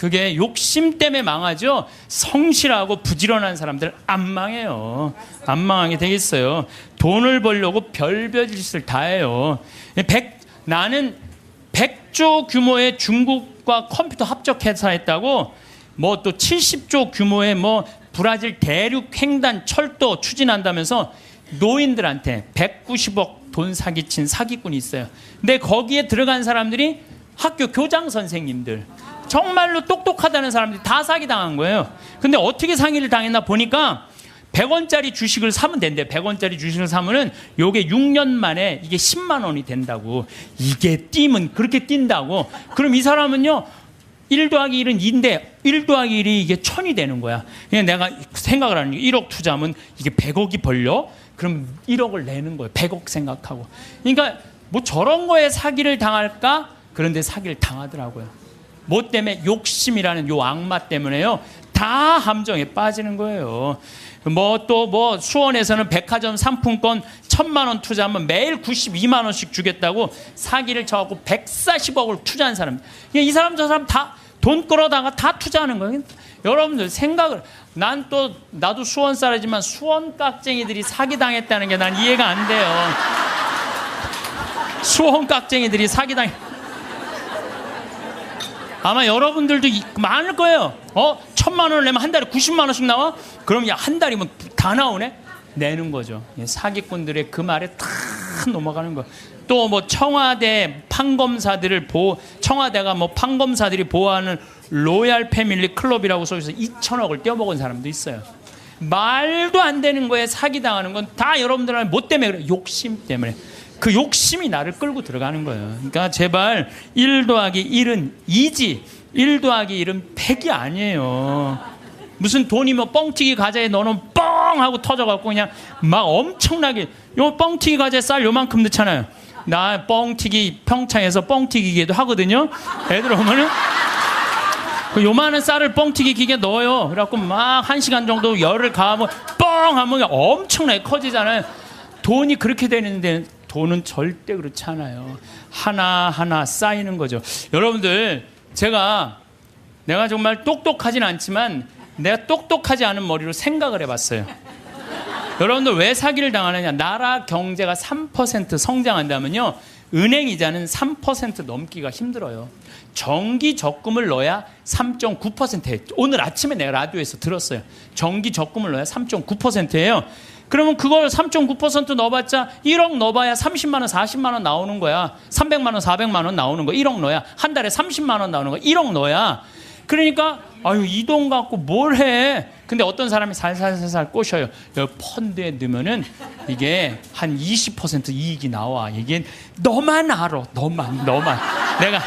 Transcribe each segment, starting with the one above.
그게 욕심 때문에 망하죠. 성실하고 부지런한 사람들 안 망해요. 안 망하게 되겠어요. 돈을 벌려고 별별 짓을 다 해요. 나는 100조 규모의 중국과 컴퓨터 합작 회사했다고 뭐 또 70조 규모의 뭐 브라질 대륙 횡단 철도 추진한다면서 노인들한테 190억 돈 사기친 사기꾼이 있어요. 근데 거기에 들어간 사람들이 학교 교장 선생님들, 정말로 똑똑하다는 사람들이 다 사기당한 거예요. 근데 어떻게 상의를 당했나 보니까 100원짜리 주식을 사면 된대. 100원짜리 주식을 사면은 요게 6년 만에 이게 10만 원이 된다고. 이게 뛰면 그렇게 뛴다고. 그럼 이 사람은요 1 더하기 1은 2인데 1 더하기 1이 이게 1000이 되는 거야. 그냥 내가 생각을 하는 게 1억 투자하면 이게 100억이 벌려? 그럼 1억을 내는 거예요. 100억 생각하고. 그러니까 뭐 저런 거에 사기를 당할까? 그런데 사기를 당하더라고요. 뭐 때문에? 욕심이라는 요 악마 때문에요. 다 함정에 빠지는 거예요. 뭐 수원에서는 백화점 상품권 1000만 원 투자하면 매일 92만 원씩 주겠다고 사기를 쳐갖고 140억을 투자한 사람. 이 사람 저 사람 다 돈 끌어다가 다 투자하는 거예요. 여러분들 생각을, 나도 수원 사람이지만 수원 깍쟁이들이 사기당했다는 게 난 이해가 안 돼요. 수원 깍쟁이들이 사기당했. 아마 여러분들도 많을 거예요. 1000만 원을 내면 한 달에 90만 원씩 나와? 그럼 야, 한 달이면 다 나오네? 내는 거죠. 사기꾼들의 그 말에 다 넘어가는 거. 또 뭐 청와대 판검사들을 청와대가 뭐 판검사들이 보호하는 로얄 패밀리 클럽이라고 써있어서 2천억을 떼어먹은 사람도 있어요. 말도 안 되는 거에 사기당하는 건 다 여러분들은 뭐 때문에 그래? 욕심 때문에. 그 욕심이 나를 끌고 들어가는 거예요. 그러니까 제발 1 더하기 1은 2지 1 더하기 1은 100이 아니에요. 무슨 돈이 뭐 뻥튀기 과자에 넣어놓으면 뻥 하고 터져갖고 그냥 막 엄청나게, 요 뻥튀기 과자에 쌀 요만큼 넣잖아요. 나 뻥튀기 평창에서 뻥튀기 기계도 하거든요. 애들 오면은 그 요만한 쌀을 뻥튀기 기계에 넣어요. 그래갖고 막 1시간 정도 열을 가하면 뻥 하면 엄청나게 커지잖아요. 돈이 그렇게 되는데 돈은 절대 그렇지 않아요. 하나하나 쌓이는 거죠. 여러분들, 내가 정말 똑똑하진 않지만 내가 똑똑하지 않은 머리로 생각을 해봤어요. 여러분들 왜 사기를 당하느냐? 나라 경제가 3% 성장한다면요, 은행 이자는 3% 넘기가 힘들어요. 정기 적금을 넣어야 3.9%예요. 오늘 아침에 내가 라디오에서 들었어요. 정기 적금을 넣어야 3.9%예요. 그러면 그걸 3.9% 넣어봤자 1억 넣어봐야 30만 원, 40만 원 나오는 거야. 300만 원, 400만 원 나오는 거야. 1억 넣어야. 한 달에 30만 원 나오는 거야. 1억 넣어야. 그러니까 이 돈 갖고 뭘 해? 근데 어떤 사람이 살살살살 꼬셔요. 펀드에 넣으면은 이게 한 20% 이익이 나와. 이게 너만 알아. 너만. 내가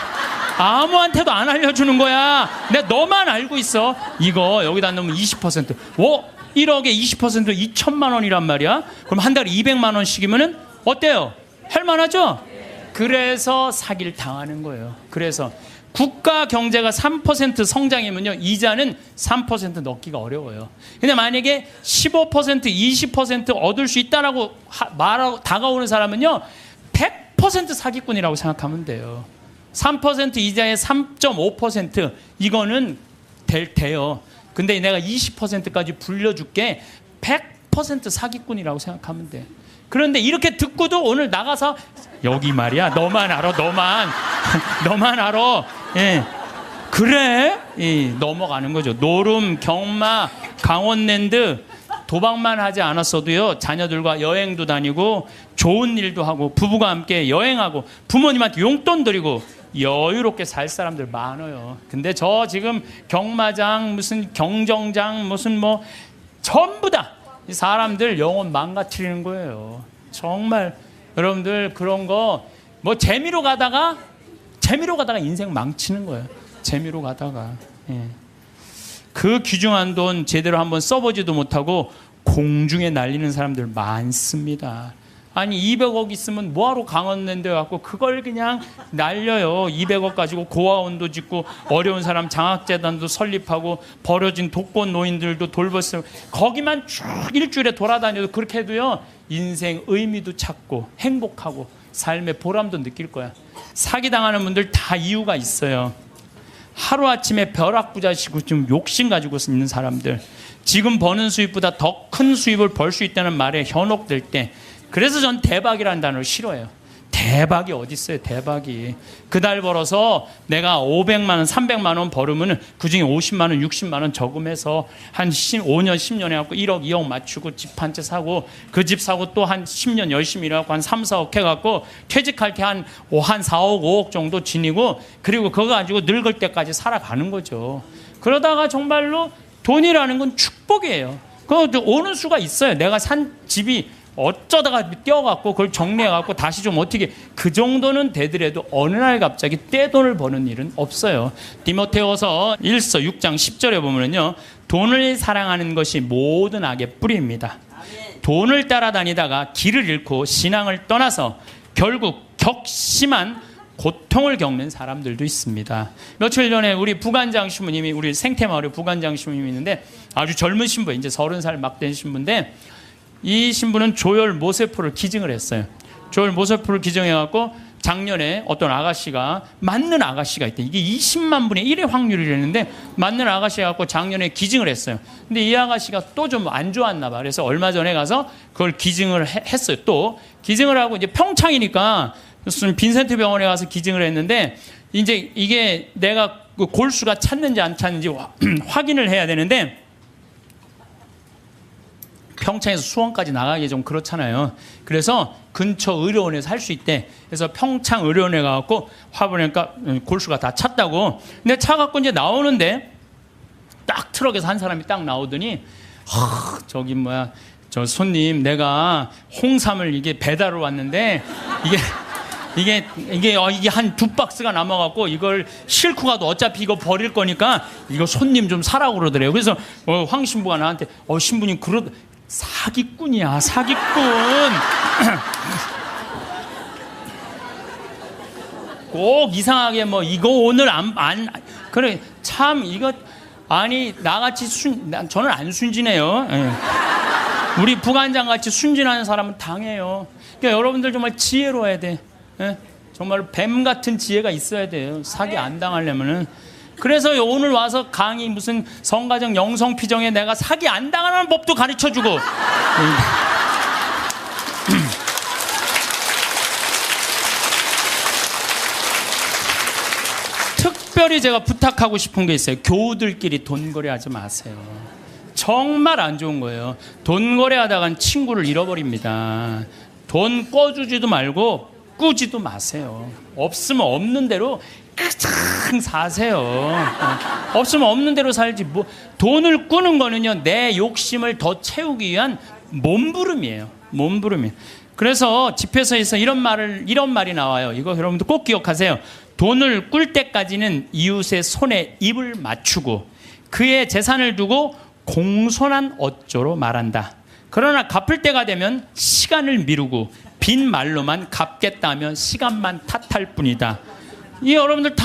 아무한테도 안 알려주는 거야. 내가 너만 알고 있어. 이거 여기다 넣으면 20%. 1억에 20% 2천만 원이란 말이야. 그럼 한 달에 200만 원씩이면은 어때요? 할만하죠? 그래서 사기를 당하는 거예요. 그래서 국가 경제가 3% 성장이면요, 이자는 3% 넣기가 어려워요. 근데 만약에 15%, 20% 얻을 수 있다라고 말하고 다가오는 사람은요, 100% 사기꾼이라고 생각하면 돼요. 3% 이자에 3.5% 이거는 돼요. 근데 내가 20%까지 불려줄게. 100% 사기꾼이라고 생각하면 돼. 그런데 이렇게 듣고도 오늘 나가서 여기 말이야, 너만 알아, 너만 알아. 예, 그래? 넘어가는 거죠. 노름, 경마, 강원랜드 도박만 하지 않았어도요, 자녀들과 여행도 다니고 좋은 일도 하고 부부가 함께 여행하고 부모님한테 용돈 드리고 여유롭게 살 사람들 많아요. 근데 저 지금 경마장, 무슨 경정장, 무슨 뭐 전부 다 이 사람들 영혼 망가뜨리는 거예요. 정말 여러분들 그런 거 뭐 재미로 가다가 인생 망치는 거예요. 재미로 가다가. 그 귀중한 돈 제대로 한번 써보지도 못하고 공중에 날리는 사람들 많습니다. 아니 200억 있으면 뭐하러 강원랜드 갖고 그걸 그냥 날려요. 200억 가지고 고아원도 짓고 어려운 사람 장학재단도 설립하고 버려진 독거 노인들도 돌봤어요. 거기만 쭉 일주일에 돌아다녀도 그렇게 해도요, 인생 의미도 찾고 행복하고 삶의 보람도 느낄 거야. 사기당하는 분들 다 이유가 있어요. 하루아침에 벼락부자시고 좀 욕심 가지고 있는 사람들, 지금 버는 수입보다 더 큰 수입을 벌 수 있다는 말에 현혹될 때, 그래서 전 대박이라는 단어를 싫어해요. 대박이 어디 있어요? 대박이. 그달 벌어서 내가 500만 원, 300만 원 벌으면 그중에 50만 원, 60만 원 저금해서 한 5년, 10년 해갖고 1억, 2억 맞추고 집 한 채 사고, 그 집 사고 또 한 10년 열심히 일해갖고 한 3, 4억 해갖고 퇴직할 때 한 4억, 5억 정도 지니고, 그리고 그거 가지고 늙을 때까지 살아가는 거죠. 그러다가 정말로 돈이라는 건 축복이에요. 그거 오는 수가 있어요. 내가 산 집이 어쩌다가 떼어갖고 그걸 정리해갖고 다시 좀 어떻게, 그 정도는 되더라도 어느 날 갑자기 떼돈을 버는 일은 없어요. 디모데후서 1서 6장 10절에 보면요, 돈을 사랑하는 것이 모든 악의 뿌리입니다. 돈을 따라다니다가 길을 잃고 신앙을 떠나서 결국 격심한 고통을 겪는 사람들도 있습니다. 며칠 전에 우리 부관장 신부님이, 우리 생태마을에 부관장 신부님이 있는데 아주 젊은 신부, 이제 30살 막 된 신부인데, 이 신부는 조혈 모세포를 기증을 했어요. 조혈 모세포를 기증해갖고 작년에 어떤 아가씨가, 맞는 아가씨가 있대. 이게 20만 분의 1의 확률이랬는데 맞는 아가씨가 갖고 작년에 기증을 했어요. 근데 이 아가씨가 또 좀 안 좋았나 봐. 그래서 얼마 전에 가서 그걸 기증을 했어요. 또 기증을 하고, 이제 평창이니까 무슨 빈센트 병원에 가서 기증을 했는데, 이제 이게 내가 그 골수가 찼는지 안 찼는지 확인을 해야 되는데, 평창에서 수원까지 나가기 좀 그렇잖아요. 그래서 근처 의료원에서 할 수 있대. 그래서 평창 의료원에 가갖고 화보니까 골수가 다 찼다고. 근데 차 갖고 이제 나오는데 딱 트럭에서 한 사람이 딱 나오더니, 저기 뭐야, 저 손님, 내가 홍삼을 이게 배달을 왔는데 이게 한 2박스가 남아갖고 이걸 싣고 가도 어차피 이거 버릴 거니까 이거 손님 좀 사라고 그러더래요. 그래서 황 신부가 나한테, 신부님 사기꾼이야, 사기꾼. 꼭 이상하게 뭐 이거 오늘 그래, 참 이거, 아니 나같이 저는 안 순진해요. 우리 부관장 같이 순진한 사람은 당해요. 그러니까 여러분들 정말 지혜로워야 돼. 정말 뱀 같은 지혜가 있어야 돼요. 사기 안 당하려면은. 그래서 오늘 와서 강의, 무슨 성가정 영성피정에 내가 사기 안 당하는 법도 가르쳐주고. 특별히 제가 부탁하고 싶은 게 있어요. 교우들끼리 돈거래하지 마세요. 정말 안 좋은 거예요. 돈거래하다간 친구를 잃어버립니다. 돈 꿔주지도 말고 꾸지도 마세요. 없으면 없는 대로 그냥 사세요. 없으면 없는 대로 살지. 뭐 돈을 꾸는 거는요, 내 욕심을 더 채우기 위한 몸부림이에요. 몸부림이. 그래서 집회서에서 이런 말이 나와요. 이거 여러분들 꼭 기억하세요. 돈을 꿀 때까지는 이웃의 손에 입을 맞추고 그의 재산을 두고 공손한 어조로 말한다. 그러나 갚을 때가 되면 시간을 미루고 빈 말로만 갚겠다면 시간만 탓할 뿐이다. 이 여러분들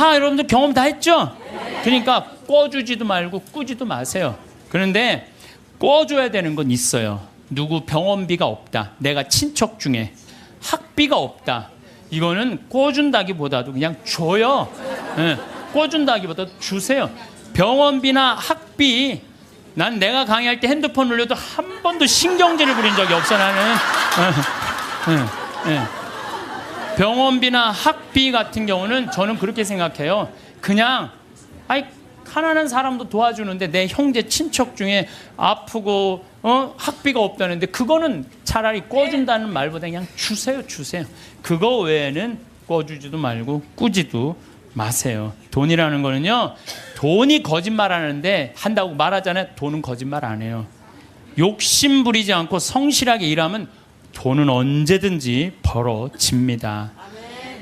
경험 다 했죠? 그러니까 꿔주지도 말고 꾸지도 마세요. 그런데 꿔줘야 되는 건 있어요. 누구 병원비가 없다. 내가 친척 중에 학비가 없다. 이거는 꿔준다기보다도 그냥 줘요. 꿔준다기보다도 주세요. 병원비나 학비, 난 내가 강의할 때 핸드폰 울려도 한 번도 신경질을 부린 적이 없어. 나는 병원비나 학비 같은 경우는 저는 그렇게 생각해요. 그냥 가난한 사람도 도와주는데 내 형제 친척 중에 아프고 학비가 없다는데 그거는 차라리 꿔준다는 말보다 그냥 주세요. 그거 외에는 꿔주지도 말고 꾸지도 마세요. 돈이라는 거는요, 돈이 거짓말하는데 한다고 말하잖아요. 돈은 거짓말 안 해요. 욕심 부리지 않고 성실하게 일하면 돈은 언제든지 벌어집니다.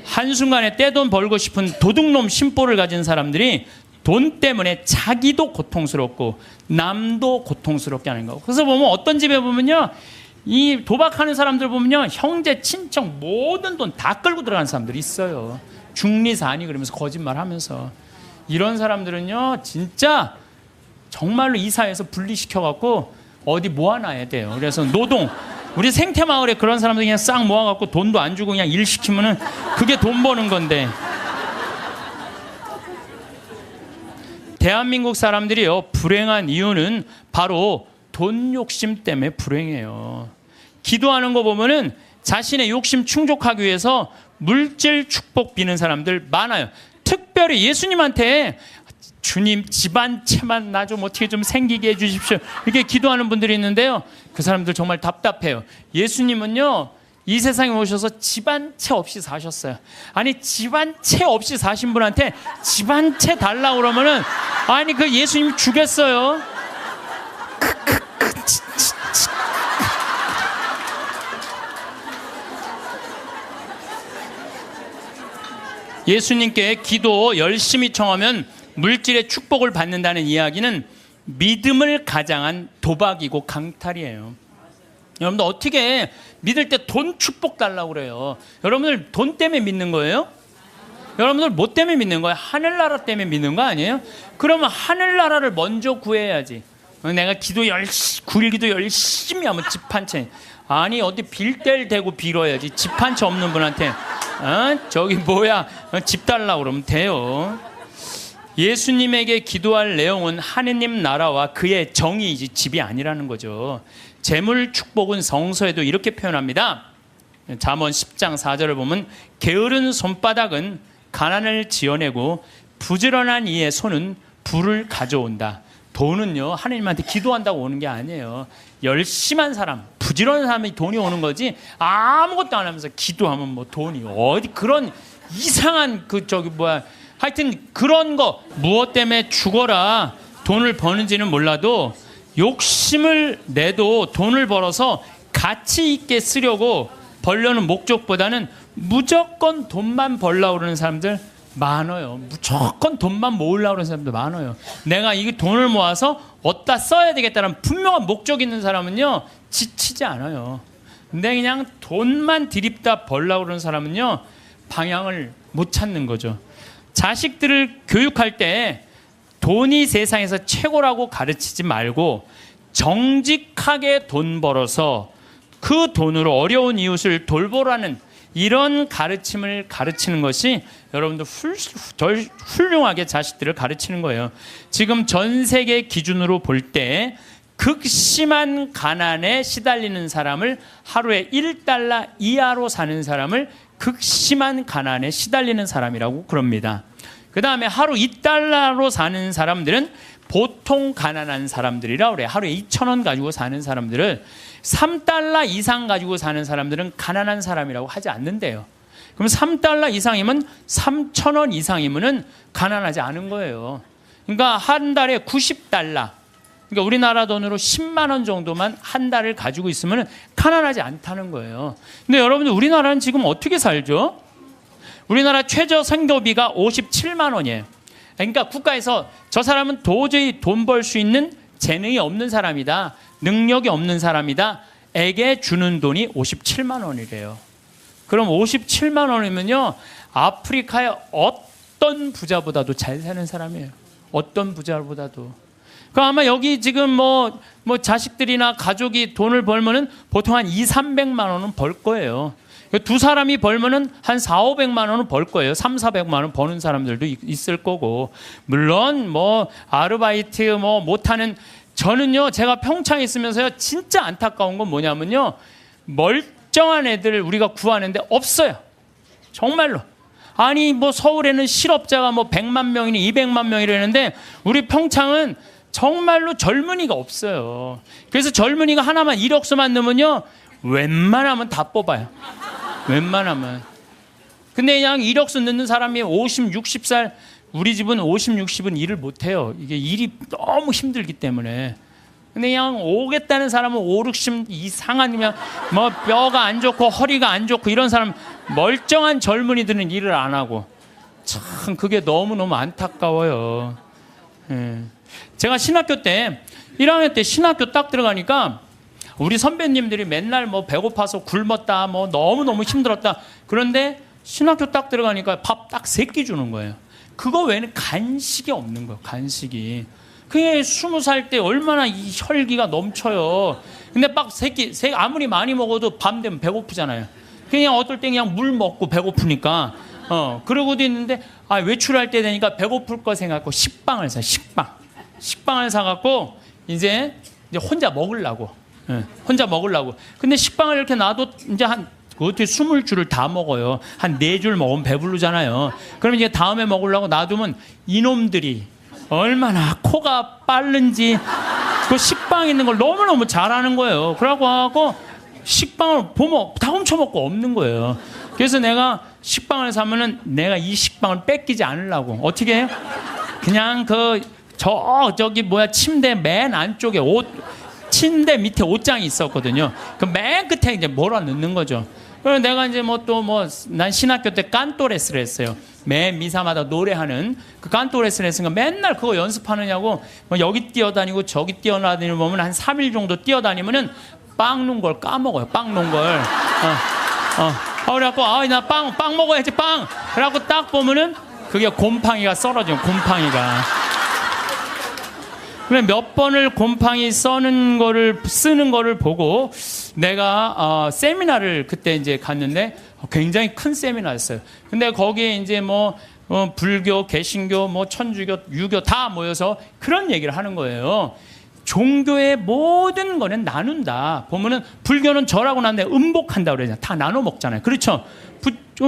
한순간에 떼돈 벌고 싶은 도둑놈 심보를 가진 사람들이 돈 때문에 자기도 고통스럽고 남도 고통스럽게 하는 거고. 그래서 보면 어떤 집에 보면요, 이 도박하는 사람들 보면요, 형제 친척 모든 돈 다 끌고 들어가는 사람들이 있어요. 중리사니 그러면서 거짓말하면서. 이런 사람들은요 진짜 정말로 이 사회에서 분리시켜갖고 어디 모아놔야 돼요. 그래서 노동, 우리 생태마을에 그런 사람들 그냥 싹 모아갖고 돈도 안 주고 그냥 일 시키면은 그게 돈 버는 건데. 대한민국 사람들이요, 불행한 이유는 바로 돈 욕심 때문에 불행해요. 기도하는 거 보면은 자신의 욕심 충족하기 위해서 물질 축복 비는 사람들 많아요. 특별히 예수님한테 주님 집 한 채만 나 좀 어떻게 좀 생기게 해주십시오, 이렇게 기도하는 분들이 있는데요, 그 사람들 정말 답답해요. 예수님은요, 이 세상에 오셔서 집 한 채 없이 사셨어요. 아니, 집 한 채 없이 사신 분한테 집 한 채 달라고 그러면은, 아니, 그 예수님 죽겠어요. 예수님께 기도 열심히 청하면 물질의 축복을 받는다는 이야기는 믿음을 가장한 도박이고 강탈이에요. 여러분들 어떻게 믿을 때 돈 축복 달라고 그래요? 여러분들 돈 때문에 믿는 거예요? 여러분들 뭐 때문에 믿는 거예요? 하늘나라 때문에 믿는 거 아니에요? 그러면 하늘나라를 먼저 구해야지. 내가 구일 기도 열심히 하면 집 한 채. 아니, 어디 빌 뗄 대고 빌어야지. 집 한 채 없는 분한테 저기 뭐야, 집 달라고 그러면 돼요. 예수님에게 기도할 내용은 하느님 나라와 그의 정의이지 집이 아니라는 거죠. 재물 축복은 성서에도 이렇게 표현합니다. 잠언 10장 4절을 보면 게으른 손바닥은 가난을 지어내고 부지런한 이의 손은 부를 가져온다. 돈은요, 하느님한테 기도한다고 오는 게 아니에요. 열심한 사람, 부지런한 사람이 돈이 오는 거지, 아무것도 안 하면서 기도하면 뭐 돈이 어디, 그런 이상한 하여튼 그런 거, 무엇 때문에 죽어라 돈을 버는지는 몰라도 욕심을 내도 돈을 벌어서 가치 있게 쓰려고 벌려는 목적보다는 무조건 돈만 벌려고 그러는 사람들 많아요. 무조건 돈만 모으려고 그러는 사람들 많아요. 내가 이 돈을 모아서 어디다 써야 되겠다는 분명한 목적이 있는 사람은요, 지치지 않아요. 근데 그냥 돈만 들이다 벌려고 그러는 사람은요, 방향을 못 찾는 거죠. 자식들을 교육할 때 돈이 세상에서 최고라고 가르치지 말고 정직하게 돈 벌어서 그 돈으로 어려운 이웃을 돌보라는 이런 가르침을 가르치는 것이 여러분들 훌륭하게 자식들을 가르치는 거예요. 지금 전 세계 기준으로 볼 때 극심한 가난에 시달리는 사람을, 하루에 1달러 이하로 사는 사람을 극심한 가난에 시달리는 사람이라고 그럽니다. 그 다음에 하루 2달러로 사는 사람들은 보통 가난한 사람들이라고 그래요. 하루에 2,000원 가지고 사는 사람들을 3달러 이상 가지고 사는 사람들은 가난한 사람이라고 하지 않는데요. 그럼 3달러 이상이면 3,000원 이상이면은 가난하지 않은 거예요. 그러니까 한 달에 90달러, 그러니까 우리나라 돈으로 10만 원 정도만 한 달을 가지고 있으면 가난하지 않다는 거예요. 근데 여러분들, 우리나라는 지금 어떻게 살죠? 우리나라 최저 생계비가 57만 원이에요. 그러니까 국가에서 저 사람은 도저히 돈 벌 수 있는 재능이 없는 사람이다, 능력이 없는 사람이다 에게 주는 돈이 57만 원이래요. 그럼 57만 원이면요, 아프리카의 어떤 부자보다도 잘 사는 사람이에요. 어떤 부자보다도. 그럼 아마 여기 지금 뭐 자식들이나 가족이 돈을 벌면은 보통 한 200~300만 원은 벌 거예요. 두 사람이 벌면은 한 400~500만 원은 벌 거예요. 300~400만 원 버는 사람들도 있을 거고. 물론 뭐 아르바이트 못하는, 저는요, 제가 평창에 있으면서요, 진짜 안타까운 건 뭐냐면요, 멀쩡한 애들을 우리가 구하는데 없어요. 정말로. 아니, 뭐 서울에는 실업자가 100만 명이니 200만 명이라는데 우리 평창은 정말로 젊은이가 없어요. 그래서 젊은이가 하나만 이력서만 넣으면요, 웬만하면 다 뽑아요. 웬만하면. 근데 그냥 이력서 넣는 사람이 50, 60살, 우리 집은 50, 60은 일을 못해요. 이게 일이 너무 힘들기 때문에. 근데 그냥 오겠다는 사람은 5, 60 이상한, 그냥 뼈가 안 좋고 허리가 안 좋고 이런 사람, 멀쩡한 젊은이들은 일을 안 하고. 참 그게 너무너무 안타까워요. 제가 신학교 때 1학년 때 신학교 딱 들어가니까 우리 선배님들이 맨날 배고파서 굶었다, 너무너무 힘들었다. 그런데 신학교 딱 들어가니까 밥 딱 3끼 주는 거예요. 그거 외에는 간식이 없는 거예요. 간식이. 그게 20살 때 얼마나 이 혈기가 넘쳐요. 근데 밥 3끼, 아무리 많이 먹어도 밤 되면 배고프잖아요. 그냥 어떨 때 그냥 물 먹고 배고프니까 그러고도 있는데, 외출할 때 되니까 배고플 거 생각하고 식빵을 사, 식빵을 사갖고, 이제 혼자 먹으려고. 혼자 먹으려고. 근데 식빵을 이렇게 놔도 이제 어떻게 20줄을 다 먹어요. 한 4줄 먹으면 배부르잖아요. 그럼 이제 다음에 먹으려고 놔두면 이놈들이 얼마나 코가 빠른지 그 식빵 있는 걸 너무너무 잘하는 거예요. 그러고 식빵을 보면 다 훔쳐먹고 없는 거예요. 그래서 내가 식빵을 사면은 내가 이 식빵을 뺏기지 않으려고 어떻게 해요? 그냥 저기 침대 맨 안쪽에 침대 밑에 옷장이 있었거든요. 그 맨 끝에 이제 몰아 넣는 거죠. 그래서 내가 이제 난 신학교 때 깐또레스를 했어요. 매 미사마다 노래하는 그 깐또레스를 했으니까 맨날 그거 연습하느냐고 여기 뛰어다니고 저기 뛰어다니고 보면 한 3일 정도 뛰어다니면은 빵 놓은 걸 까먹어요. 빵 놓은 걸. 그래갖고 나 빵 먹어야지 빵. 그래갖고 딱 보면은 그게 곰팡이가 썰어져요. 곰팡이가. 그래 몇 번을 곰팡이 쓰는 거를 보고 내가 세미나를 그때 이제 갔는데 굉장히 큰 세미나였어요. 근데 거기에 이제 불교, 개신교, 천주교, 유교 다 모여서 그런 얘기를 하는 거예요. 종교의 모든 거는 나눈다. 보면은 불교는 절하고 난 다음에 음복한다 그러잖아요. 다 나눠 먹잖아요. 그렇죠?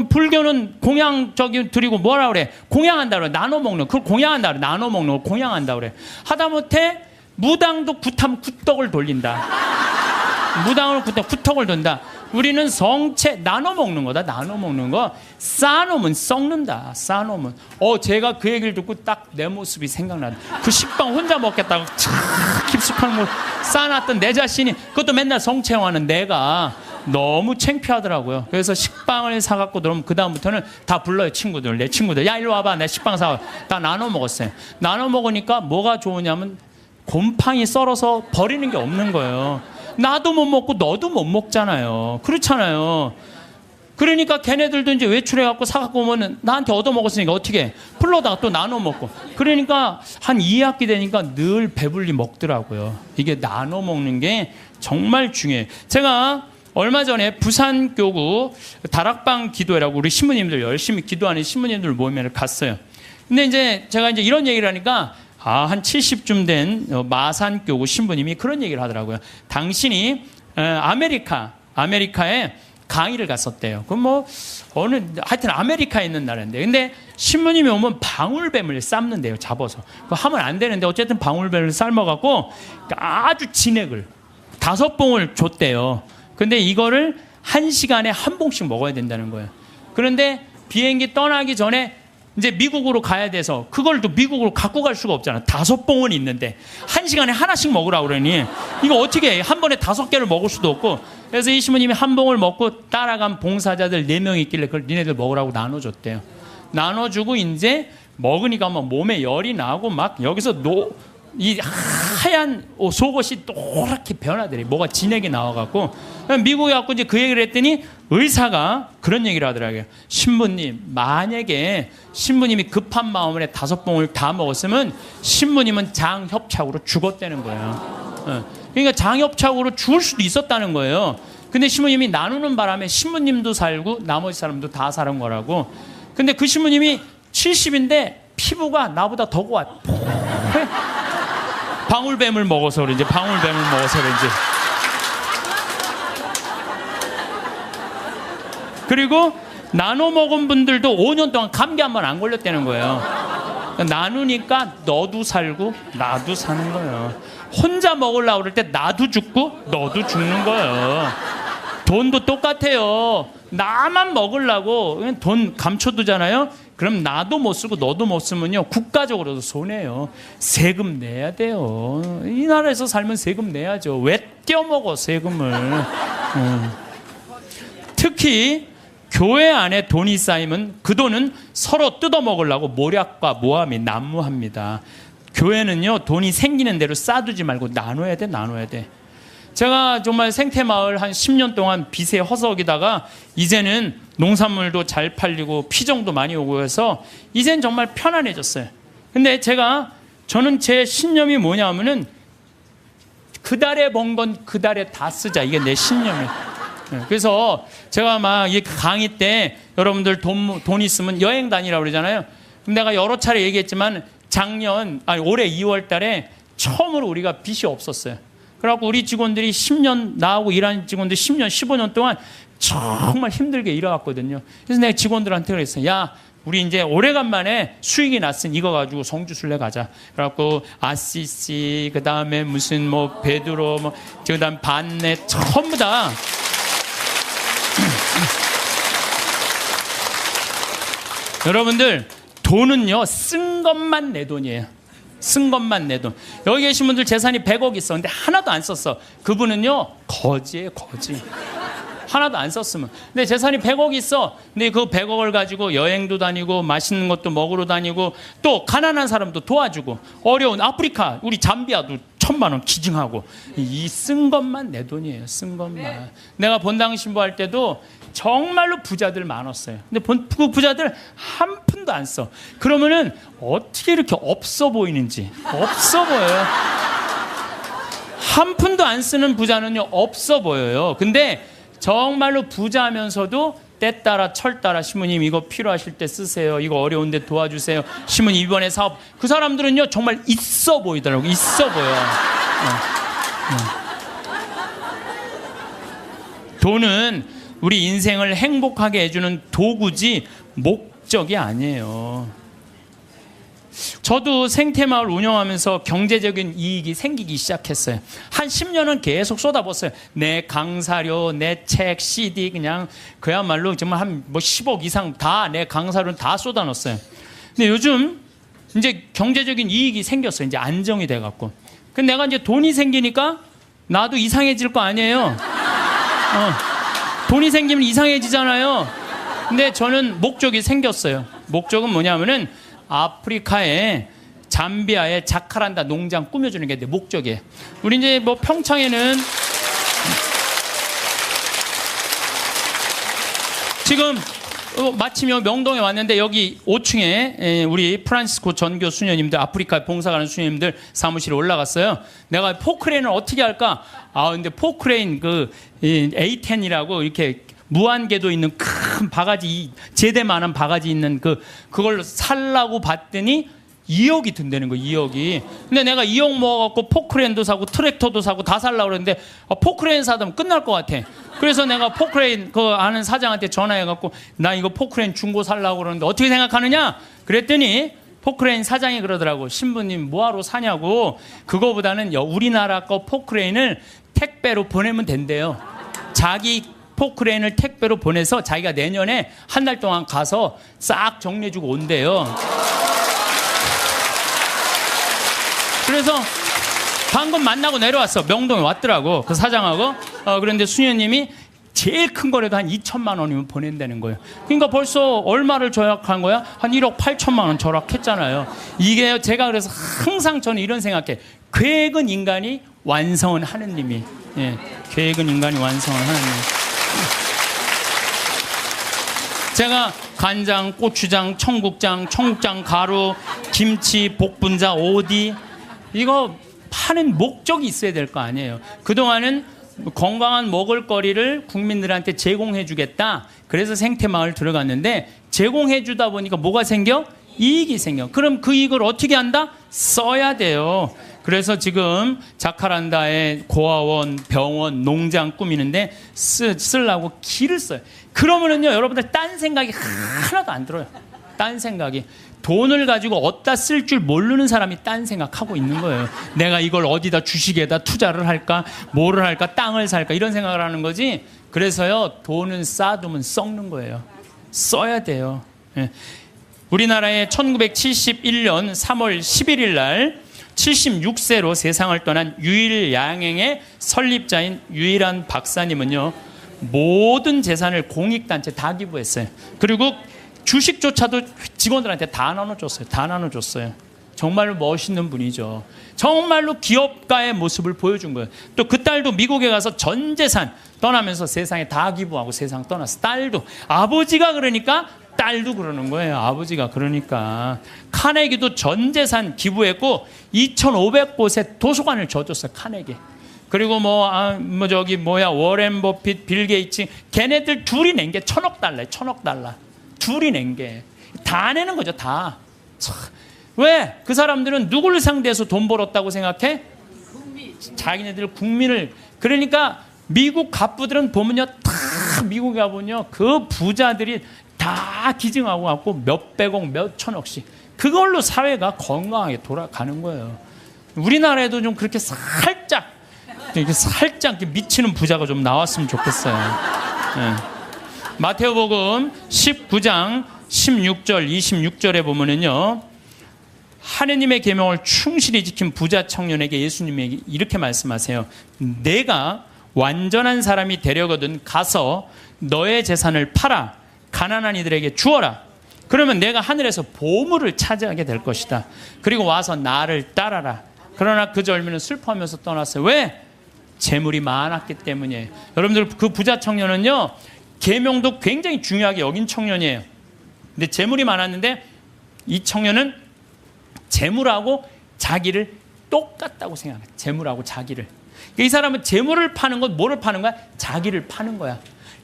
불교는 공양 드리고 뭐라 그래? 공양한다 그래. 나눠 먹는. 그걸 공양한다 그래. 나눠 먹는 걸 공양한다 그래. 하다못해 무당도 굿하면 굿떡을 돌린다. 무당으로 굿떡을 돈다. 우리는 성체 나눠 먹는 거다. 나눠 먹는 거. 쌓아놓으면 썩는다. 쌓아놓으면. 제가 그 얘기를 듣고 딱 내 모습이 생각나다. 그 식빵 혼자 먹겠다고 깊숙한 걸 쌓아놨던 내 자신이 그것도 맨날 성체화하는 내가 너무 창피하더라고요. 그래서 식빵을 사갖고 그러면 그 다음부터는 다 불러요. 내 친구들. 야 일로 와봐. 내 식빵 사와. 다 나눠 먹었어요. 나눠 먹으니까 뭐가 좋으냐면 곰팡이 썰어서 버리는 게 없는 거예요. 나도 못 먹고 너도 못 먹잖아요. 그렇잖아요. 그러니까 걔네들도 이제 외출해갖고 사갖고 오면은 나한테 얻어먹었으니까 어떻게 해? 풀러다가 또 나눠 먹고. 그러니까 한 2학기 되니까 늘 배불리 먹더라고요. 이게 나눠 먹는 게 정말 중요해요. 제가 얼마 전에 부산교구 다락방 기도회라고 우리 신부님들 열심히 기도하는 신부님들 모임에 갔어요. 근데 이제 제가 이제 이런 얘기를 하니까 한 70쯤 된 마산교구 신부님이 그런 얘기를 하더라고요. 당신이 아메리카에 강의를 갔었대요. 그럼 하여튼 아메리카에 있는 나라인데. 근데 신부님이 오면 방울뱀을 삶는데요. 잡아서. 그거 하면 안 되는데 어쨌든 방울뱀을 삶아갖고 아주 진액을 5봉을 줬대요. 근데 이거를 1시간에 1봉씩 먹어야 된다는 거예요. 그런데 비행기 떠나기 전에 이제 미국으로 가야 돼서 그걸 또 미국으로 갖고 갈 수가 없잖아. 5봉은 있는데 1시간에 하나씩 먹으라고 그러니 이거 어떻게 해? 한 번에 5개를 먹을 수도 없고. 그래서 이 신부님이 1봉을 먹고 따라간 봉사자들 4명이 있길래 그걸 니네들 먹으라고 나눠줬대요. 나눠주고 이제 먹으니까 몸에 열이 나고 막 여기서 이 하얀 속옷이 노랗게 변하더래. 뭐가 진액이 나와갖고 미국에 갖고 이제 그 얘기를 했더니 의사가 그런 얘기를 하더라고요. 신부님, 만약에 신부님이 급한 마음에 5봉을 다 먹었으면 신부님은 장협착으로 죽었다는 거예요. 그러니까 장협착으로 죽을 수도 있었다는 거예요. 근데 신부님이 나누는 바람에 신부님도 살고 나머지 사람도 다 사는 거라고. 근데 그 신부님이 70인데 피부가 나보다 더 고와. 방울뱀을 먹어서 그런지 그리고 나눠 먹은 분들도 5년 동안 감기 한 번 안 걸렸다는 거예요. 나누니까 너도 살고 나도 사는 거예요. 혼자 먹으려고 그럴 때 나도 죽고 너도 죽는 거예요. 돈도 똑같아요. 나만 먹으려고 돈 감춰두잖아요. 그럼 나도 못 쓰고 너도 못 쓰면요 국가적으로도 손해요. 세금 내야 돼요. 이 나라에서 살면 세금 내야죠. 왜 떼어먹어 세금을. 특히 교회 안에 돈이 쌓이면 그 돈은 서로 뜯어먹으려고 모략과 모함이 난무합니다. 교회는요 돈이 생기는 대로 쌓아두지 말고 나눠야 돼. 제가 정말 생태마을 한 10년 동안 빚에 허석이다가 이제는 농산물도 잘 팔리고 피정도 많이 오고 해서 이젠 정말 편안해졌어요. 근데 저는 제 신념이 뭐냐면은 그 달에 번 건 그 달에 다 쓰자. 이게 내 신념이에요. 그래서 제가 막 이 강의 때 여러분들 돈 있으면 여행 다니라고 그러잖아요. 내가 여러 차례 얘기했지만 올해 2월 달에 처음으로 우리가 빚이 없었어요. 그래갖고 우리 직원들이 10년, 나하고 일하는 직원들 10년, 15년 동안 정말 힘들게 일해왔거든요. 그래서 내가 직원들한테 그랬어요. 야, 우리 이제 오래간만에 수익이 났으니 이거 가지고 성주순례 가자. 그래갖고 아시시, 그 다음에 무슨 뭐 베드로, 그 다음 반내, 전부 다. 여러분들, 돈은요, 쓴 것만 내 돈이에요. 쓴 것만 내 돈. 여기 계신 분들 재산이 100억 있어. 근데 하나도 안 썼어. 그분은요, 거지예요, 거지. 하나도 안 썼으면. 근데 재산이 100억 있어. 근데 그 100억을 가지고 여행도 다니고 맛있는 것도 먹으러 다니고 또 가난한 사람도 도와주고 어려운 아프리카, 우리 잠비아도 1,000만 원 기증하고. 이 쓴 것만 내 돈이에요. 쓴 것만. 내가 본당 신부할 때도 정말로 부자들 많았어요. 근데 그 부자들 한 푼도 안 써. 그러면은 어떻게 이렇게 없어 보이는지. 없어 보여요. 한 푼도 안 쓰는 부자는요, 없어 보여요. 근데 정말로 부자면서도 때 따라 철 따라 시모님 이거 필요하실 때 쓰세요. 이거 어려운데 도와주세요. 시모님 이번에 사업. 그 사람들은요 정말 있어 보이더라고요. 있어 보여. 돈은 우리 인생을 행복하게 해주는 도구지 목적이 아니에요. 저도 생태마을 운영하면서 경제적인 이익이 생기기 시작했어요. 한 10년은 계속 쏟아붓어요. 내 강사료, 내 책, CD 그냥 그야말로 정말 한 뭐 10억 이상 다 내 강사료는 다 쏟아넣었어요. 근데 요즘 이제 경제적인 이익이 생겼어요. 이제 안정이 돼갖고. 근데 내가 이제 돈이 생기니까 나도 이상해질 거 아니에요. 돈이 생기면 이상해지잖아요. 근데 저는 목적이 생겼어요. 목적은 뭐냐면은 아프리카에 잠비아에 자카란다 농장 꾸며주는 게 내 목적이에요. 우리 이제 뭐 평창에는 지금 마침 명동에 왔는데 여기 5층에 우리 프란시스코 전교 수녀님들 아프리카 봉사 가는 수녀님들 사무실에 올라갔어요. 내가 포크레인을 어떻게 할까? 근데 포크레인 그 A10이라고 이렇게 무한궤도 있는 큰 바가지, 제대만한 바가지 있는 그걸 살라고 봤더니 2억이 든다는 거예요, 2억이. 근데 내가 2억 모아갖고 포크레인도 사고 트랙터도 사고 다 살라고 그랬는데 포크레인 사면 끝날 것 같아. 그래서 내가 포크레인 그 아는 사장한테 전화해갖고 나 이거 포크레인 중고 살라고 그러는데 어떻게 생각하느냐? 그랬더니 포크레인 사장이 그러더라고. 신부님 뭐하러 사냐고. 그거보다는 우리나라 거 포크레인을 택배로 보내면 된대요. 자기 포크레인을 택배로 보내서 자기가 내년에 한 달 동안 가서 싹 정리해주고 온대요. 그래서 방금 만나고 내려왔어. 명동에 왔더라고. 그 사장하고. 그런데 수녀님이 제일 큰 거라도 한 2천만 원이면 보낸다는 거예요. 그러니까 벌써 얼마를 절약한 거야? 한 1억 8천만 원 절약했잖아요. 이게 제가 그래서 항상 저는 이런 생각해. 계획은 인간이 완성은 하느님이. 예, 계획은 인간이 완성은 하느님. 제가 간장, 고추장, 청국장 가루, 김치, 복분자, 오디 이거 파는 목적이 있어야 될 거 아니에요. 그동안은 건강한 먹을거리를 국민들한테 제공해 주겠다. 그래서 생태마을 들어갔는데 제공해 주다 보니까 뭐가 생겨? 이익이 생겨. 그럼 그 이익을 어떻게 한다? 써야 돼요. 그래서 지금 자카란다에 고아원, 병원, 농장 꾸미는데 쓰려고 길을 써요. 그러면은요, 여러분들 딴 생각이 하나도 안 들어요. 딴 생각이. 돈을 가지고 어디다 쓸 줄 모르는 사람이 딴 생각하고 있는 거예요. 내가 이걸 어디다 주식에다 투자를 할까? 뭐를 할까? 땅을 살까? 이런 생각을 하는 거지. 그래서요, 돈은 쌓아두면 썩는 거예요. 써야 돼요. 예. 우리나라에 1971년 3월 11일 날 76세로 세상을 떠난 유일양행의 설립자인 유일한 박사님은요, 모든 재산을 공익단체 다 기부했어요. 그리고 주식조차도 직원들한테 다 나눠줬어요. 다 나눠줬어요. 정말로 멋있는 분이죠. 정말로 기업가의 모습을 보여준 거예요. 또 그 딸도 미국에 가서 전 재산 떠나면서 세상에 다 기부하고 세상 떠났어. 딸도. 아버지가 그러니까 딸도 그러는 거예요. 아버지가 그러니까. 카네기도 전 재산 기부했고 2,500곳에 도서관을 줘줬어요. 카네기. 그리고 워렌 버핏, 빌 게이츠, 걔네들 둘이 낸 게 1,000억 달러예요. 1,000억 달러. 둘이 낸 게. 다 내는 거죠, 다. 왜? 그 사람들은 누구를 상대해서 돈 벌었다고 생각해? 자기네들 국민을. 그러니까 미국 갑부들은 보면요, 다 미국에 가보면요, 그 부자들이 다 기증하고 갖고 몇백억, 몇천억씩. 그걸로 사회가 건강하게 돌아가는 거예요. 우리나라에도 좀 그렇게 살짝 미치는 부자가 좀 나왔으면 좋겠어요. 네. 마태오복음 19장 16절, 26절에 보면은요, 하느님의 계명을 충실히 지킨 부자 청년에게 예수님이 이렇게 말씀하세요. 내가 완전한 사람이 되려거든 가서 너의 재산을 팔아 가난한 이들에게 주어라. 그러면 내가 하늘에서 보물을 차지하게 될 것이다. 그리고 와서 나를 따라라. 그러나 그 젊은이는 슬퍼하면서 떠났어요. 왜? 재물이 많았기 때문이에요. 여러분들, 그 부자 청년은요, 계명도 굉장히 중요하게 여긴 청년이에요. 근데 재물이 많았는데 이 청년은 재물하고 자기를 똑같다고 생각해요. 재물하고 자기를. 이 사람은 재물을 파는 건 뭐를 파는 거야? 자기를 파는 거야.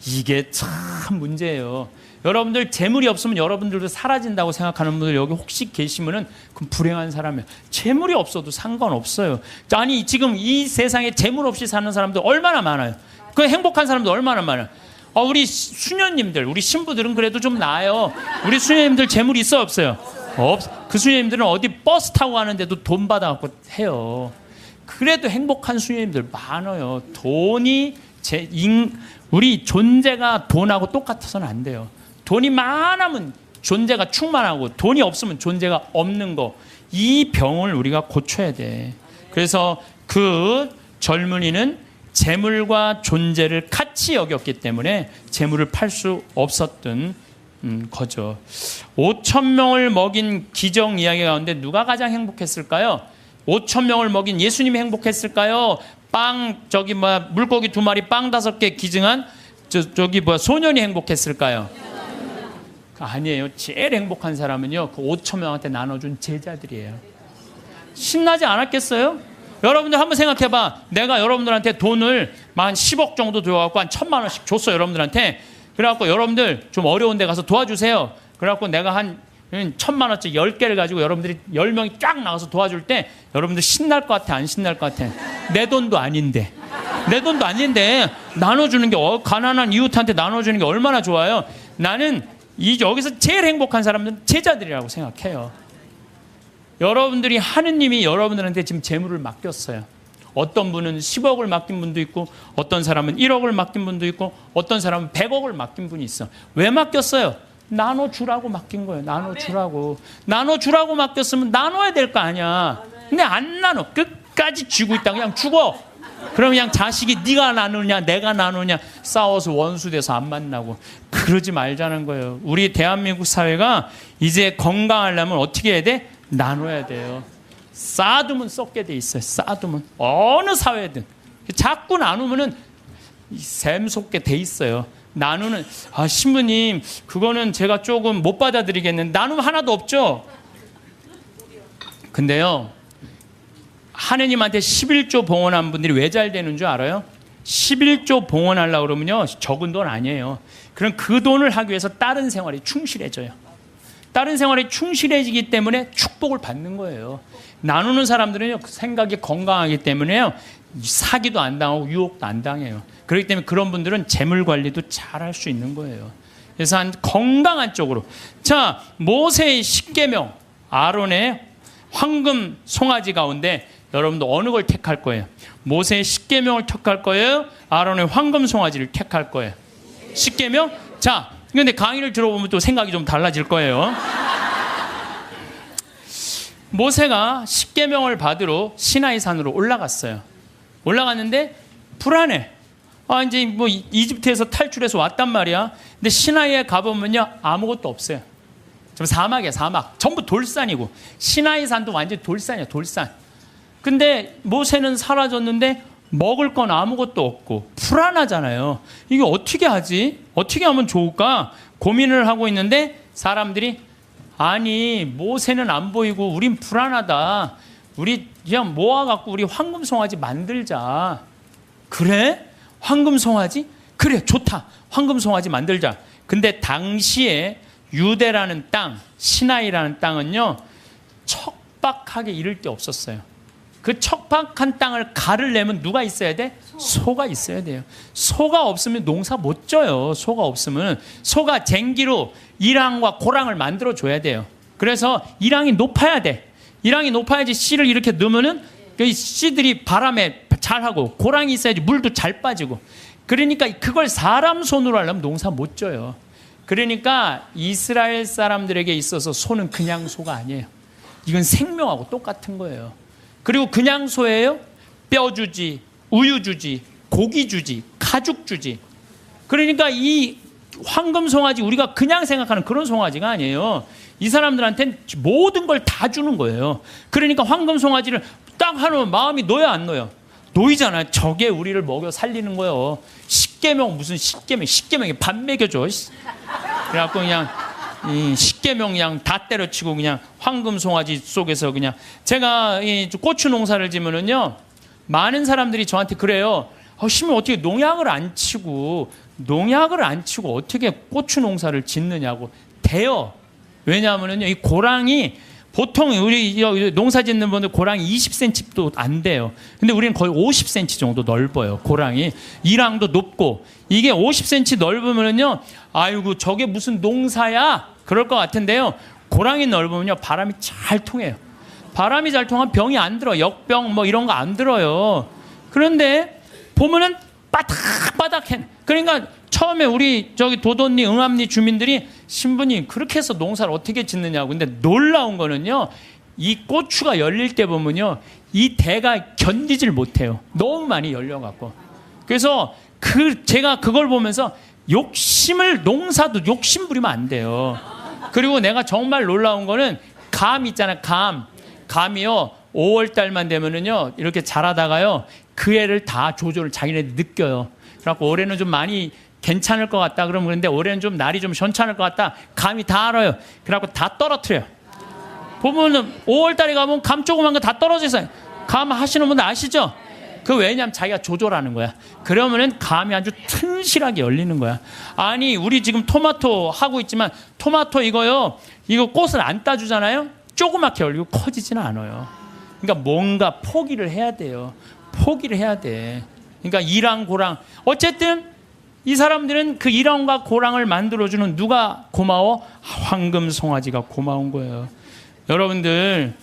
이게 참 문제예요. 여러분들 재물이 없으면 여러분들도 사라진다고 생각하는 분들 여기 혹시 계시면은 그럼 불행한 사람이에요. 재물이 없어도 상관없어요. 아니 지금 이 세상에 재물 없이 사는 사람들 얼마나 많아요. 그 행복한 사람들 얼마나 많아요. 우리 수녀님들, 우리 신부들은 그래도 좀 나아요. 우리 수녀님들 재물이 있어요, 없어요? 그 수녀님들은 어디 버스 타고 가는데도 돈 받아갖고 해요. 그래도 행복한 수녀님들 많아요. 돈이 우리 존재가 돈하고 똑같아서는 안 돼요. 돈이 많으면 존재가 충만하고 돈이 없으면 존재가 없는 거. 이 병을 우리가 고쳐야 돼. 그래서 그 젊은이는 재물과 존재를 같이 여겼기 때문에 재물을 팔 수 없었던 거죠. 5,000명을 먹인 기적 이야기 가운데 누가 가장 행복했을까요? 5,000명을 먹인 예수님이 행복했을까요? 물고기 2마리 빵 5개 기증한 소년이 행복했을까요? 아니에요. 제일 행복한 사람은요, 그 5,000명한테 나눠준 제자들이에요. 신나지 않았겠어요? 여러분들 한번 생각해봐. 내가 여러분들한테 돈을 한 10억 정도 들어갖고 한 1,000만 원씩 줬어, 여러분들한테. 그래갖고 여러분들 좀 어려운 데 가서 도와주세요. 그래갖고 내가 한 1,000만 원짜리 10개를 가지고 여러분들이 10명이 쫙 나가서 도와줄 때 여러분들 신날 것 같아, 안 신날 것 같아? 내 돈도 아닌데. 나눠주는 게, 가난한 이웃한테 나눠주는 게 얼마나 좋아요. 나는 여기서 제일 행복한 사람들은 제자들이라고 생각해요. 여러분들이, 하느님이 여러분들한테 지금 재물을 맡겼어요. 어떤 분은 10억을 맡긴 분도 있고, 어떤 사람은 1억을 맡긴 분도 있고, 어떤 사람은 100억을 맡긴 분이 있어. 왜 맡겼어요? 나눠주라고 맡긴 거예요. 나눠주라고 맡겼으면 나눠야 될 거 아니야. 근데 안 나눠. 끝까지 쥐고 있다. 그냥 죽어. 그럼 그냥 자식이 네가 나누냐 내가 나누냐 싸워서 원수돼서 안 만나고. 그러지 말자는 거예요. 우리 대한민국 사회가 이제 건강하려면 어떻게 해야 돼? 나눠야 돼요. 쌓아두면 썩게 돼 있어요. 쌓아두면 어느 사회든 자꾸 나누면은 샘솟게 돼 있어요. 나누는, 신부님 그거는 제가 조금 못 받아들이겠는데, 나누면 하나도 없죠. 근데요, 하느님한테 11조 봉헌한 분들이 왜 잘 되는 줄 알아요? 11조 봉헌하려고 그러면요, 적은 돈 아니에요. 그럼 그 돈을 하기 위해서 다른 생활에 충실해져요. 다른 생활에 충실해지기 때문에 축복을 받는 거예요. 나누는 사람들은요, 생각이 건강하기 때문에요, 사기도 안 당하고 유혹도 안 당해요. 그렇기 때문에 그런 분들은 재물 관리도 잘 할 수 있는 거예요. 그래서 한 건강한 쪽으로. 자, 모세의 십계명, 아론의 황금 송아지 가운데 여러분도 어느 걸 택할 거예요? 모세의 십계명을 택할 거예요? 아론의 황금 송아지를 택할 거예요? 십계명? 자, 근데 강의를 들어보면 또 생각이 좀 달라질 거예요. 모세가 십계명을 받으러 시나이 산으로 올라갔어요. 올라갔는데 불안해. 이제 이집트에서 탈출해서 왔단 말이야. 근데 시나이에 가보면요, 아무것도 없어요. 좀 사막이야, 사막. 전부 돌산이고. 시나이 산도 완전히 돌산이야, 돌산. 근데 모세는 사라졌는데 먹을 건 아무것도 없고 불안하잖아요. 이게 어떻게 하지? 어떻게 하면 좋을까? 고민을 하고 있는데 사람들이, 아니 모세는 안 보이고 우린 불안하다. 우리 그냥 모아갖고 우리 황금송아지 만들자. 그래? 황금 송아지? 그래, 좋다. 황금 송아지 만들자. 근데 당시에 유대라는 땅, 시나이라는 땅은요, 척박하게 이를 데 없었어요. 그 척박한 땅을 가르려면 누가 있어야 돼? 소가 있어야 돼요. 소가 없으면 농사 못 져요. 소가 없으면. 소가 쟁기로 이랑과 고랑을 만들어 줘야 돼요. 그래서 이랑이 높아야 돼. 이랑이 높아야지 씨를 이렇게 넣으면은 그 씨들이 바람에 잘하고, 고랑이 있어야지 물도 잘 빠지고. 그러니까 그걸 사람 손으로 하려면 농사 못 져요. 그러니까 이스라엘 사람들에게 있어서 소는 그냥 소가 아니에요. 이건 생명하고 똑같은 거예요. 그리고 그냥 소예요? 뼈 주지, 우유 주지, 고기 주지, 가죽 주지. 그러니까 이 황금 송아지, 우리가 그냥 생각하는 그런 송아지가 아니에요. 이 사람들한테는 모든 걸 다 주는 거예요. 그러니까 황금 송아지를 딱 하면 마음이 놓여 안 놓여? 놓이잖아요. 저게 우리를 먹여 살리는 거예요. 십계명, 무슨 십계명이 밥 먹여줘. 그래갖고 그냥 십계명 그냥 다 때려치고 그냥 황금 송아지 속에서 그냥. 제가 이 고추 농사를 지면은요, 많은 사람들이 저한테 그래요. 심으면 어떻게 농약을 안 치고 어떻게 고추 농사를 짓느냐고. 돼요. 왜냐하면은요, 이 고랑이 보통 우리 농사 짓는 분들 고랑이 20cm도 안 돼요. 근데 우리는 거의 50cm 정도 넓어요. 고랑이. 이랑도 높고. 이게 50cm 넓으면요, 아이고 저게 무슨 농사야? 그럴 것 같은데요. 고랑이 넓으면요, 바람이 잘 통해요. 바람이 잘 통하면 병이 안 들어. 역병 뭐 이런 거 안 들어요. 그런데 보면은 바닥바닥해. 그러니까 처음에 우리 저기 도돈리, 응암리 주민들이 신부님 그렇게 해서 농사를 어떻게 짓느냐고. 근데 놀라운 거는요, 이 고추가 열릴 때 보면요, 이 대가 견디질 못해요. 너무 많이 열려갖고. 그래서 제가 그걸 보면서 농사도 욕심 부리면 안 돼요. 그리고 내가 정말 놀라운 거는 감 있잖아요. 감이요, 5월 달만 되면은요, 이렇게 자라다가요, 그 애를 다 조절을 자기네들 느껴요. 그래갖고 올해는 좀 많이 괜찮을 것 같다 그러면, 그런데 올해는 좀 날이 좀 시원찮을 것 같다. 감이 다 알아요. 그래갖고 다 떨어뜨려요. 보면은 5월 달에 가면 감 조그만 거 다 떨어져 있어요. 감 하시는 분들 아시죠? 그 왜냐면 자기가 조절하는 거야. 그러면은 감이 아주 튼실하게 열리는 거야. 아니 우리 지금 토마토 하고 있지만 토마토 이거 꽃을 안 따주잖아요. 조그맣게 열리고 커지지는 않아요. 그러니까 뭔가 포기를 해야 돼요. 포기를 해야 돼. 그러니까 이랑 고랑, 어쨌든 이 사람들은 그 이랑과 고랑을 만들어주는 누가 고마워? 황금 송아지가 고마운 거예요. 여러분들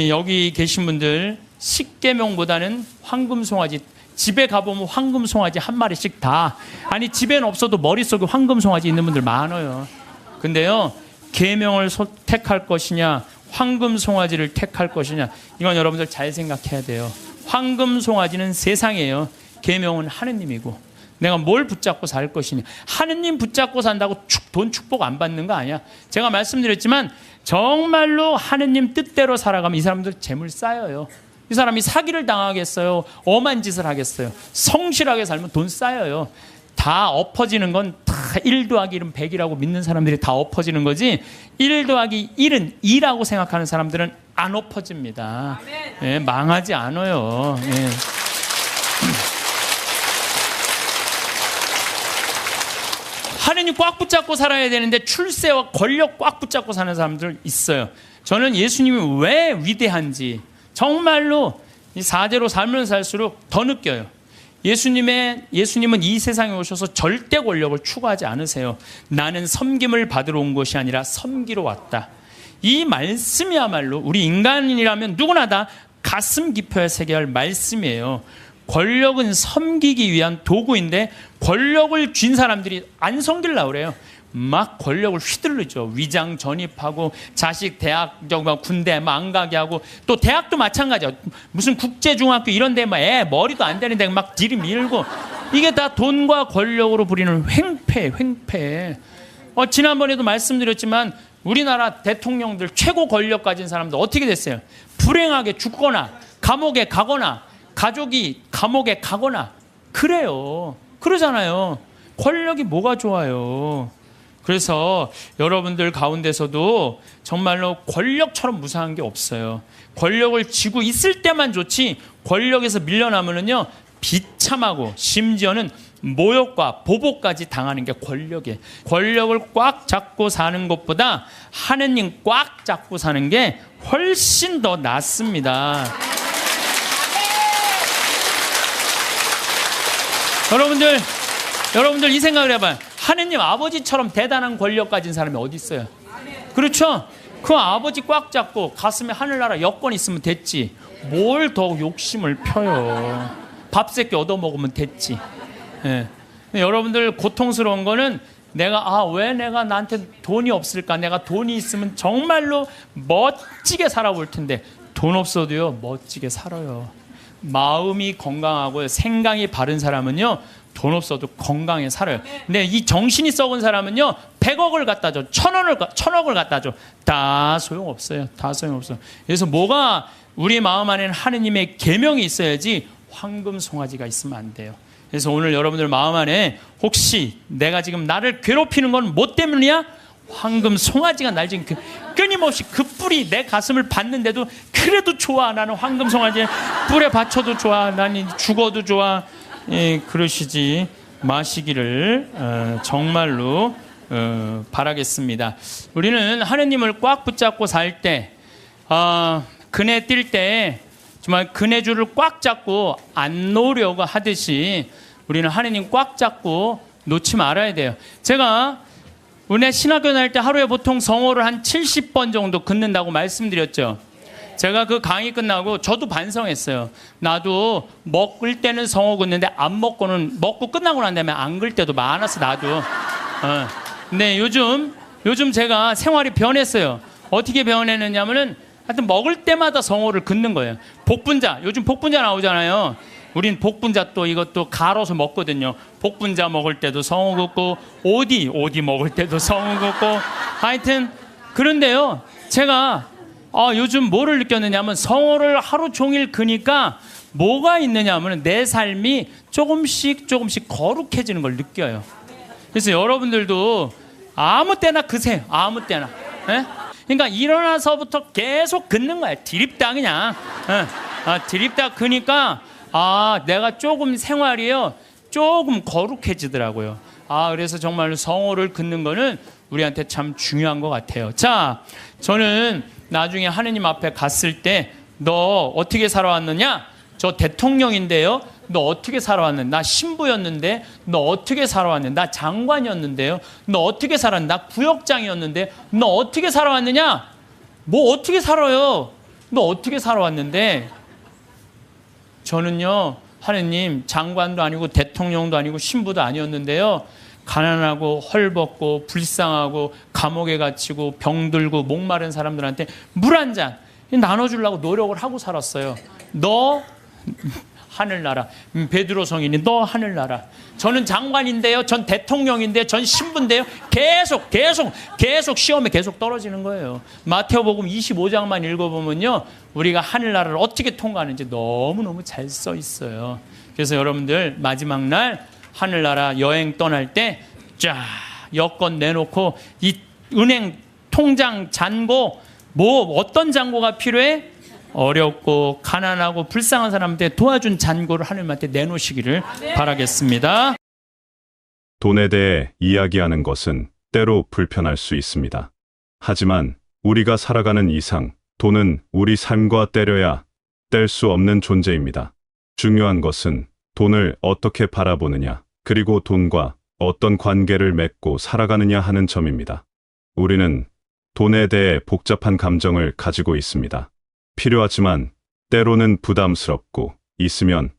여기 계신 분들 십계명보다는 황금 송아지, 집에 가보면 황금 송아지 한 마리씩 다, 아니 집에는 없어도 머릿속에 황금 송아지 있는 분들 많아요. 근데요, 계명을 택할 것이냐 황금 송아지를 택할 것이냐, 이건 여러분들 잘 생각해야 돼요. 황금 송아지는 세상이에요. 계명은 하느님이고, 내가 뭘 붙잡고 살 것이냐. 하느님 붙잡고 산다고 돈 축복 안 받는 거 아니야. 제가 말씀드렸지만 정말로 하느님 뜻대로 살아가면 이 사람들 재물 쌓여요. 이 사람이 사기를 당하겠어요? 엄한 짓을 하겠어요? 성실하게 살면 돈 쌓여요. 다 엎어지는 건 다 1 더하기 1은 100이라고 믿는 사람들이 다 엎어지는 거지, 1 더하기 1은 2라고 생각하는 사람들은 안 엎어집니다. 예, 망하지 않아요. 예. 하느님 꽉 붙잡고 살아야 되는데 출세와 권력 꽉 붙잡고 사는 사람들 있어요. 저는 예수님이 왜 위대한지 정말로 이 4대로 살면 살수록 더 느껴요. 예수님은 이 세상에 오셔서 절대 권력을 추구하지 않으세요. 나는 섬김을 받으러 온 것이 아니라 섬기러 왔다. 이 말씀이야말로 우리 인간이라면 누구나 다 가슴 깊어야 새겨야 할 말씀이에요. 권력은 섬기기 위한 도구인데 권력을 쥔 사람들이 안 섬기려고 그래요. 막 권력을 휘둘르죠. 위장 전입하고 자식 대학 군대 안 가게 하고, 또 대학도 마찬가지야. 무슨 국제중학교 이런 데 애 머리도 안 되는데 막 들이밀고, 이게 다 돈과 권력으로 부리는 횡패. 지난번에도 말씀드렸지만 우리나라 대통령들 최고 권력 가진 사람들 어떻게 됐어요? 불행하게 죽거나 감옥에 가거나 가족이 감옥에 가거나 그래요. 그러잖아요. 권력이 뭐가 좋아요. 그래서 여러분들 가운데서도 정말로 권력처럼 무상한 게 없어요. 권력을 쥐고 있을 때만 좋지, 권력에서 밀려나면은요 비참하고 심지어는 모욕과 보복까지 당하는 게 권력이에요. 권력을 꽉 잡고 사는 것보다 하느님 꽉 잡고 사는 게 훨씬 더 낫습니다. 여러분들 이 생각을 해봐요. 하느님 아버지처럼 대단한 권력 가진 사람이 어디 있어요? 그렇죠? 그 아버지 꽉 잡고 가슴에 하늘나라 여권 있으면 됐지. 뭘 더 욕심을 펴요. 밥 세끼 얻어먹으면 됐지. 예. 여러분들 고통스러운 거는 왜 내가 나한테 돈이 없을까? 내가 돈이 있으면 정말로 멋지게 살아볼 텐데 돈 없어도요 멋지게 살아요. 마음이 건강하고 생각이 바른 사람은요 돈 없어도 건강히 살아요. 근데 이 정신이 썩은 사람은요 100억을 갖다 줘, 1000억을 갖다 줘, 다 소용없어요. 다 소용없어요. 그래서 뭐가 우리 마음 안에는 하느님의 계명이 있어야지 황금 송아지가 있으면 안 돼요. 그래서 오늘 여러분들 마음 안에 혹시 내가 지금 나를 괴롭히는 건 뭐 때문이야? 황금 송아지가 날 지금 끊임없이 그 뿔이 내 가슴을 받는데도 그래도 좋아. 나는 황금 송아지 뿔에 받쳐도 좋아. 나는 죽어도 좋아. 예, 그러시지 마시기를 정말로 바라겠습니다. 우리는 하느님을 꽉 붙잡고 살 때 그네 뛸 때 정말 그네줄을 꽉 잡고 안 놓으려고 하듯이 우리는 하느님 꽉 잡고 놓지 말아야 돼요. 제가 은혜 신학교 다닐 때 하루에 보통 성호를 한 70번 정도 긋는다고 말씀드렸죠. 제가 그 강의 끝나고 저도 반성했어요. 나도 먹을 때는 성호 긋는데 안 먹고는 먹고 끝나고 난 다음에 안 글 때도 많았어 나도. 근데 요즘 제가 생활이 변했어요. 어떻게 변했느냐면은 하여튼 먹을 때마다 성호를 긋는 거예요. 복분자, 요즘 복분자 나오잖아요. 우린 복분자 또 이것도 갈아서 먹거든요. 복분자 먹을 때도 성호 긋고 오디 먹을 때도 성호 긋고 하여튼 그런데요. 제가 요즘 뭐를 느꼈느냐면 성호를 하루 종일 그니까 뭐가 있느냐면 내 삶이 조금씩 거룩해지는 걸 느껴요. 그래서 여러분들도 아무 때나 그세요. 아무 때나. 예? 그러니까 일어나서부터 계속 긋는 거야. 드립다 그냥. 드립다 그니까 내가 조금 생활이요. 조금 거룩해지더라고요. 그래서 정말 성호를 긋는 거는 우리한테 참 중요한 것 같아요. 자, 저는 나중에 하느님 앞에 갔을 때 너 어떻게 살아왔느냐? 저 대통령인데요. 너 어떻게 살아왔는데? 나 신부였는데 너 어떻게 살아왔는데? 나 장관이었는데요. 너 어떻게 살았는데? 나 구역장이었는데 너 어떻게 살아왔느냐? 뭐 어떻게 살아요? 너 어떻게 살아왔는데? 저는요 하느님 장관도 아니고 대통령도 아니고 신부도 아니었는데요. 가난하고 헐벗고 불쌍하고 감옥에 갇히고 병들고 목마른 사람들한테 물 한 잔 나눠주려고 노력을 하고 살았어요. 너 하늘나라. 베드로 성인이 너 하늘나라. 저는 장관인데요. 전 대통령인데요. 전 신부인데요. 계속 시험에 계속 떨어지는 거예요. 마태복음 25장만 읽어보면요. 우리가 하늘나라를 어떻게 통과하는지 너무너무 잘 써 있어요. 그래서 여러분들 마지막 날 하늘나라 여행 떠날 때 쫙 여권 내놓고 이 은행 통장 잔고 어떤 잔고가 필요해? 어렵고 가난하고 불쌍한 사람한테 도와준 잔고를 하나님한테 내놓으시기를 바라겠습니다. 돈에 대해 이야기하는 것은 때로 불편할 수 있습니다. 하지만 우리가 살아가는 이상 돈은 우리 삶과 떼려야 뗄 수 없는 존재입니다. 중요한 것은 돈을 어떻게 바라보느냐, 그리고 돈과 어떤 관계를 맺고 살아가느냐 하는 점입니다. 우리는 돈에 대해 복잡한 감정을 가지고 있습니다. 필요하지만 때로는 부담스럽고 있으면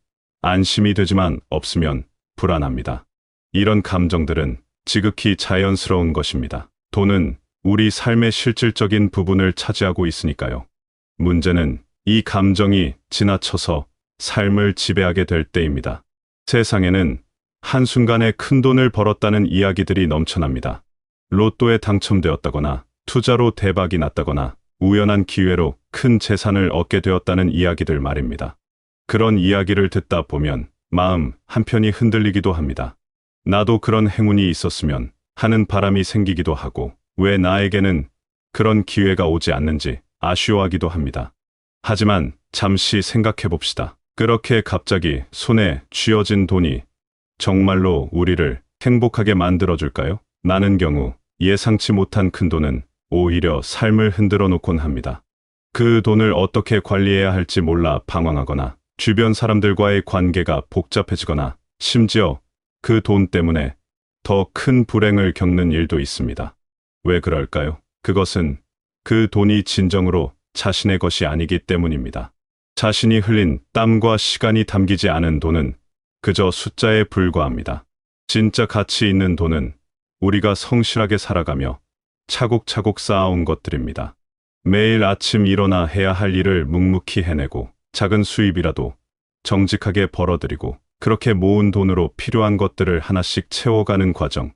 안심이 되지만 없으면 불안합니다. 이런 감정들은 지극히 자연스러운 것입니다. 돈은 우리 삶의 실질적인 부분을 차지하고 있으니까요. 문제는 이 감정이 지나쳐서 삶을 지배하게 될 때입니다. 세상에는 한순간에 큰 돈을 벌었다는 이야기들이 넘쳐납니다. 로또에 당첨되었다거나 투자로 대박이 났다거나 우연한 기회로 큰 재산을 얻게 되었다는 이야기들 말입니다. 그런 이야기를 듣다 보면 마음 한편이 흔들리기도 합니다. 나도 그런 행운이 있었으면 하는 바람이 생기기도 하고 왜 나에게는 그런 기회가 오지 않는지 아쉬워하기도 합니다. 하지만 잠시 생각해 봅시다. 그렇게 갑자기 손에 쥐어진 돈이 정말로 우리를 행복하게 만들어줄까요? 많은 경우 예상치 못한 큰 돈은 오히려 삶을 흔들어 놓곤 합니다. 그 돈을 어떻게 관리해야 할지 몰라 방황하거나 주변 사람들과의 관계가 복잡해지거나 심지어 그 돈 때문에 더 큰 불행을 겪는 일도 있습니다. 왜 그럴까요? 그것은 그 돈이 진정으로 자신의 것이 아니기 때문입니다. 자신이 흘린 땀과 시간이 담기지 않은 돈은 그저 숫자에 불과합니다. 진짜 가치 있는 돈은 우리가 성실하게 살아가며 차곡차곡 쌓아온 것들입니다. 매일 아침 일어나 해야 할 일을 묵묵히 해내고 작은 수입이라도 정직하게 벌어들이고 그렇게 모은 돈으로 필요한 것들을 하나씩 채워가는 과정.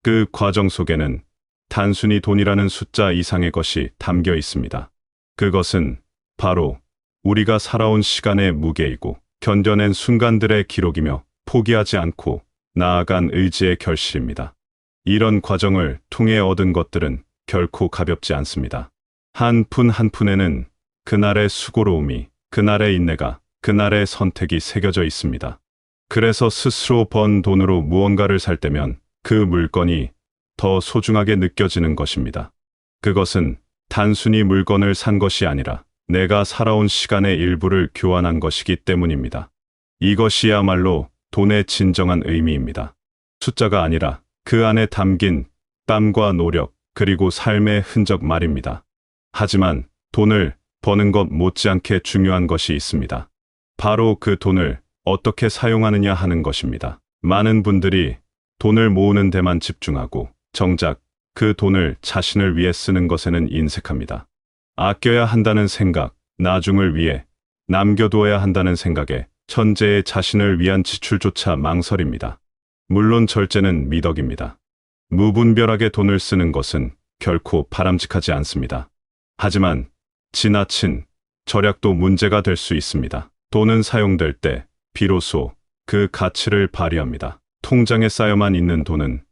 그 과정 속에는 단순히 돈이라는 숫자 이상의 것이 담겨 있습니다. 그것은 바로 우리가 살아온 시간의 무게이고 견뎌낸 순간들의 기록이며 포기하지 않고 나아간 의지의 결실입니다. 이런 과정을 통해 얻은 것들은 결코 가볍지 않습니다. 한 푼 한 푼에는 그날의 수고로움이, 그날의 인내가, 그날의 선택이 새겨져 있습니다. 그래서 스스로 번 돈으로 무언가를 살 때면 그 물건이 더 소중하게 느껴지는 것입니다. 그것은 단순히 물건을 산 것이 아니라 내가 살아온 시간의 일부를 교환한 것이기 때문입니다. 이것이야말로 돈의 진정한 의미입니다. 숫자가 아니라 그 안에 담긴 땀과 노력 그리고 삶의 흔적 말입니다. 하지만 돈을 버는 것 못지않게 중요한 것이 있습니다. 바로 그 돈을 어떻게 사용하느냐 하는 것입니다. 많은 분들이 돈을 모으는 데만 집중하고 정작 그 돈을 자신을 위해 쓰는 것에는 인색합니다. 아껴야 한다는 생각, 나중을 위해 남겨두어야 한다는 생각에 천재의 자신을 위한 지출조차 망설입니다. 물론 절제는 미덕입니다. 무분별하게 돈을 쓰는 것은 결코 바람직하지 않습니다. 하지만 지나친 절약도 문제가 될 수 있습니다. 돈은 사용될 때 비로소 그 가치를 발휘합니다. 통장에 쌓여만 있는 돈은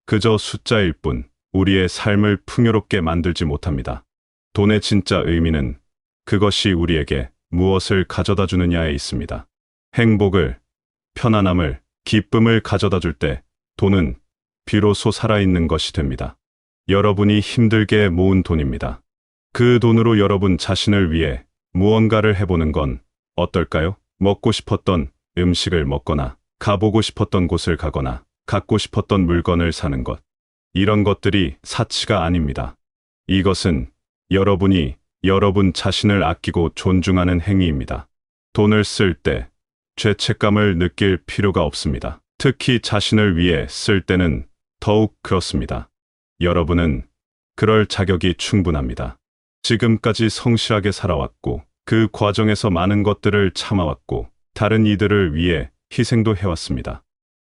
그저 숫자일 뿐 우리의 삶을 풍요롭게 만들지 못합니다. 돈의 진짜 의미는 그것이 우리에게 무엇을 가져다 주느냐에 있습니다. 행복을, 편안함을, 기쁨을 가져다 줄 때 돈은 비로소 살아있는 것이 됩니다. 여러분이 힘들게 모은 돈입니다. 그 돈으로 여러분 자신을 위해 무언가를 해보는 건 어떨까요? 먹고 싶었던 음식을 먹거나 가보고 싶었던 곳을 가거나 갖고 싶었던 물건을 사는 것. 이런 것들이 사치가 아닙니다. 이것은 여러분이 여러분 자신을 아끼고 존중하는 행위입니다. 돈을 쓸 때 죄책감을 느낄 필요가 없습니다. 특히 자신을 위해 쓸 때는 더욱 그렇습니다. 여러분은 그럴 자격이 충분합니다. 지금까지 성실하게 살아왔고 그 과정에서 많은 것들을 참아왔고 다른 이들을 위해 희생도 해왔습니다.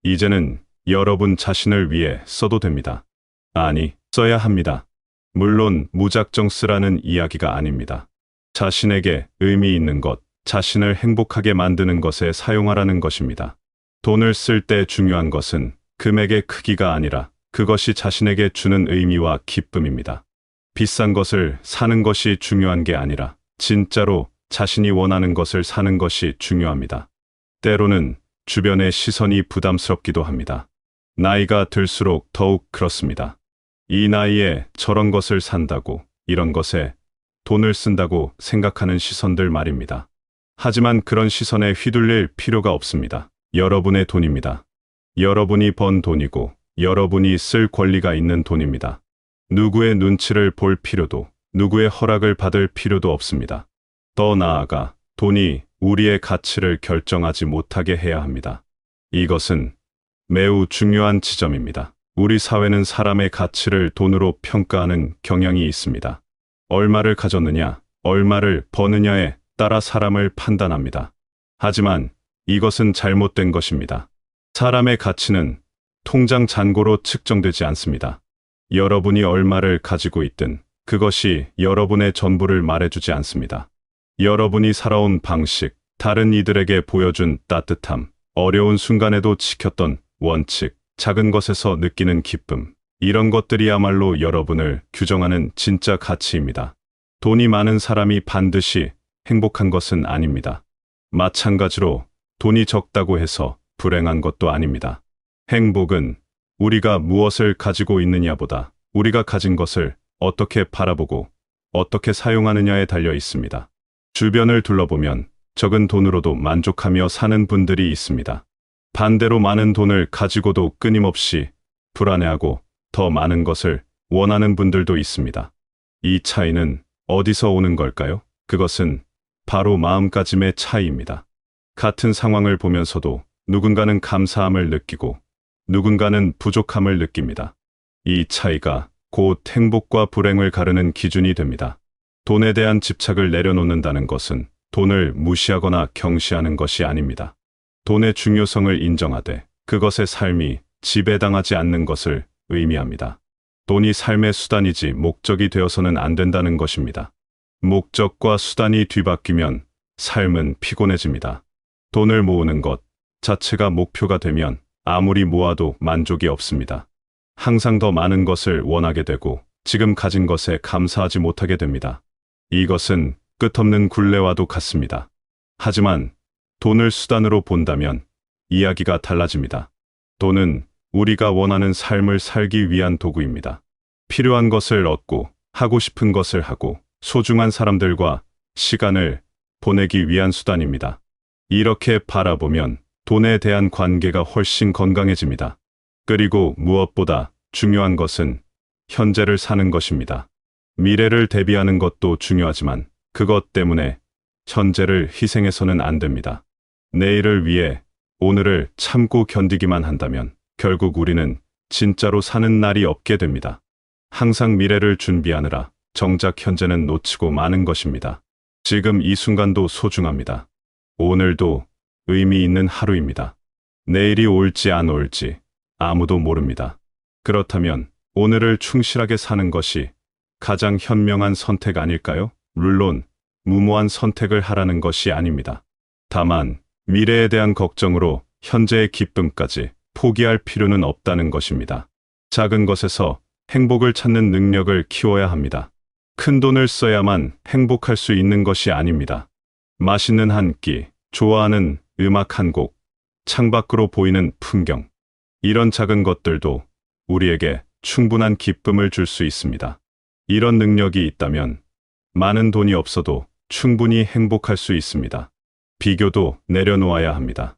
이제는 여러분 자신을 위해 써도 됩니다. 아니, 써야 합니다. 물론 무작정 쓰라는 이야기가 아닙니다. 자신에게 의미 있는 것, 자신을 행복하게 만드는 것에 사용하라는 것입니다. 돈을 쓸 때 중요한 것은 금액의 크기가 아니라 그것이 자신에게 주는 의미와 기쁨입니다. 비싼 것을 사는 것이 중요한 게 아니라 진짜로 자신이 원하는 것을 사는 것이 중요합니다. 때로는 주변의 시선이 부담스럽기도 합니다. 나이가 들수록 더욱 그렇습니다. 이 나이에 저런 것을 산다고, 이런 것에 돈을 쓴다고 생각하는 시선들 말입니다. 하지만 그런 시선에 휘둘릴 필요가 없습니다. 여러분의 돈입니다. 여러분이 번 돈이고 여러분이 쓸 권리가 있는 돈입니다. 누구의 눈치를 볼 필요도, 누구의 허락을 받을 필요도 없습니다. 더 나아가 돈이 우리의 가치를 결정하지 못하게 해야 합니다. 이것은 매우 중요한 지점입니다. 우리 사회는 사람의 가치를 돈으로 평가하는 경향이 있습니다. 얼마를 가졌느냐, 얼마를 버느냐에 따라 사람을 판단합니다. 하지만 이것은 잘못된 것입니다. 사람의 가치는 통장 잔고로 측정되지 않습니다. 여러분이 얼마를 가지고 있든 그것이 여러분의 전부를 말해주지 않습니다. 여러분이 살아온 방식, 다른 이들에게 보여준 따뜻함, 어려운 순간에도 지켰던 원칙, 작은 것에서 느끼는 기쁨, 이런 것들이야말로 여러분을 규정하는 진짜 가치입니다. 돈이 많은 사람이 반드시 행복한 것은 아닙니다. 마찬가지로 돈이 적다고 해서 불행한 것도 아닙니다. 행복은 우리가 무엇을 가지고 있느냐보다 우리가 가진 것을 어떻게 바라보고 어떻게 사용하느냐에 달려 있습니다. 주변을 둘러보면 적은 돈으로도 만족하며 사는 분들이 있습니다. 반대로 많은 돈을 가지고도 끊임없이 불안해하고 더 많은 것을 원하는 분들도 있습니다. 이 차이는 어디서 오는 걸까요? 그것은 바로 마음가짐의 차이입니다. 같은 상황을 보면서도 누군가는 감사함을 느끼고 누군가는 부족함을 느낍니다. 이 차이가 곧 행복과 불행을 가르는 기준이 됩니다. 돈에 대한 집착을 내려놓는다는 것은 돈을 무시하거나 경시하는 것이 아닙니다. 돈의 중요성을 인정하되 그것의 삶이 지배당하지 않는 것을 의미합니다. 돈이 삶의 수단이지 목적이 되어서는 안 된다는 것입니다. 목적과 수단이 뒤바뀌면 삶은 피곤해집니다. 돈을 모으는 것 자체가 목표가 되면 아무리 모아도 만족이 없습니다. 항상 더 많은 것을 원하게 되고 지금 가진 것에 감사하지 못하게 됩니다. 이것은 끝없는 굴레와도 같습니다. 하지만 돈을 수단으로 본다면 이야기가 달라집니다. 돈은 우리가 원하는 삶을 살기 위한 도구입니다. 필요한 것을 얻고 하고 싶은 것을 하고 소중한 사람들과 시간을 보내기 위한 수단입니다. 이렇게 바라보면 돈에 대한 관계가 훨씬 건강해집니다. 그리고 무엇보다 중요한 것은 현재를 사는 것입니다. 미래를 대비하는 것도 중요하지만 그것 때문에 현재를 희생해서는 안 됩니다. 내일을 위해 오늘을 참고 견디기만 한다면 결국 우리는 진짜로 사는 날이 없게 됩니다. 항상 미래를 준비하느라 정작 현재는 놓치고 마는 것입니다. 지금 이 순간도 소중합니다. 오늘도 의미 있는 하루입니다. 내일이 올지 안 올지 아무도 모릅니다. 그렇다면 오늘을 충실하게 사는 것이 가장 현명한 선택 아닐까요? 물론 무모한 선택을 하라는 것이 아닙니다. 다만 미래에 대한 걱정으로 현재의 기쁨까지 포기할 필요는 없다는 것입니다. 작은 것에서 행복을 찾는 능력을 키워야 합니다. 큰 돈을 써야만 행복할 수 있는 것이 아닙니다. 맛있는 한 끼, 좋아하는 음악 한 곡, 창밖으로 보이는 풍경. 이런 작은 것들도 우리에게 충분한 기쁨을 줄 수 있습니다. 이런 능력이 있다면 많은 돈이 없어도 충분히 행복할 수 있습니다. 비교도 내려놓아야 합니다.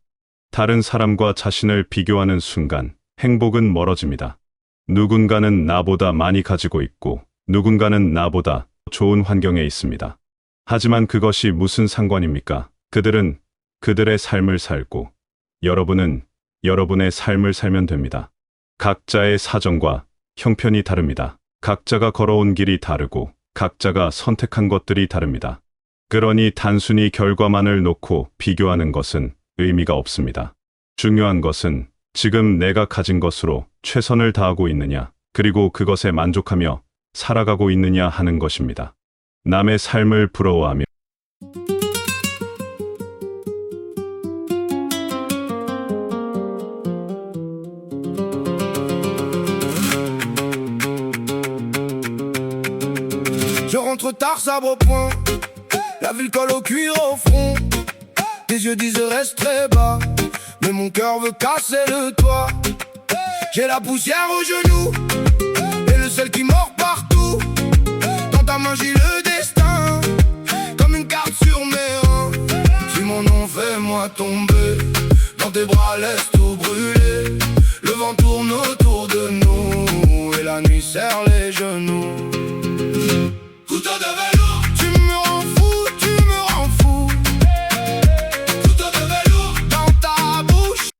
다른 사람과 자신을 비교하는 순간 행복은 멀어집니다. 누군가는 나보다 많이 가지고 있고 누군가는 나보다 좋은 환경에 있습니다. 하지만 그것이 무슨 상관입니까? 그들은 그들의 삶을 살고 여러분은 여러분의 삶을 살면 됩니다. 각자의 사정과 형편이 다릅니다. 각자가 걸어온 길이 다르고 각자가 선택한 것들이 다릅니다. 그러니 단순히 결과만을 놓고 비교하는 것은 의미가 없습니다. 중요한 것은 지금 내가 가진 것으로 최선을 다하고 있느냐, 그리고 그것에 만족하며 살아가고 있느냐 하는 것입니다. 남의 삶을 부러워하며 Je rentre tard, sabre au point. La ville colle au cuir au front. Tes yeux disent reste très bas. Mais mon cœur veut casser le toit. J'ai la poussière aux genoux. Et le sel qui mord partout. Dans ta main j'ai le destin. Comme une carte sur mes reins. Si mon nom fais-moi tomber. Dans tes bras laisse tout brûler. Le vent tourne autour de nous. Et la nuit serre les genoux. Couteau de velours. Tu me rends fou, tu me rends fou. Couteau de velours dans ta bouche.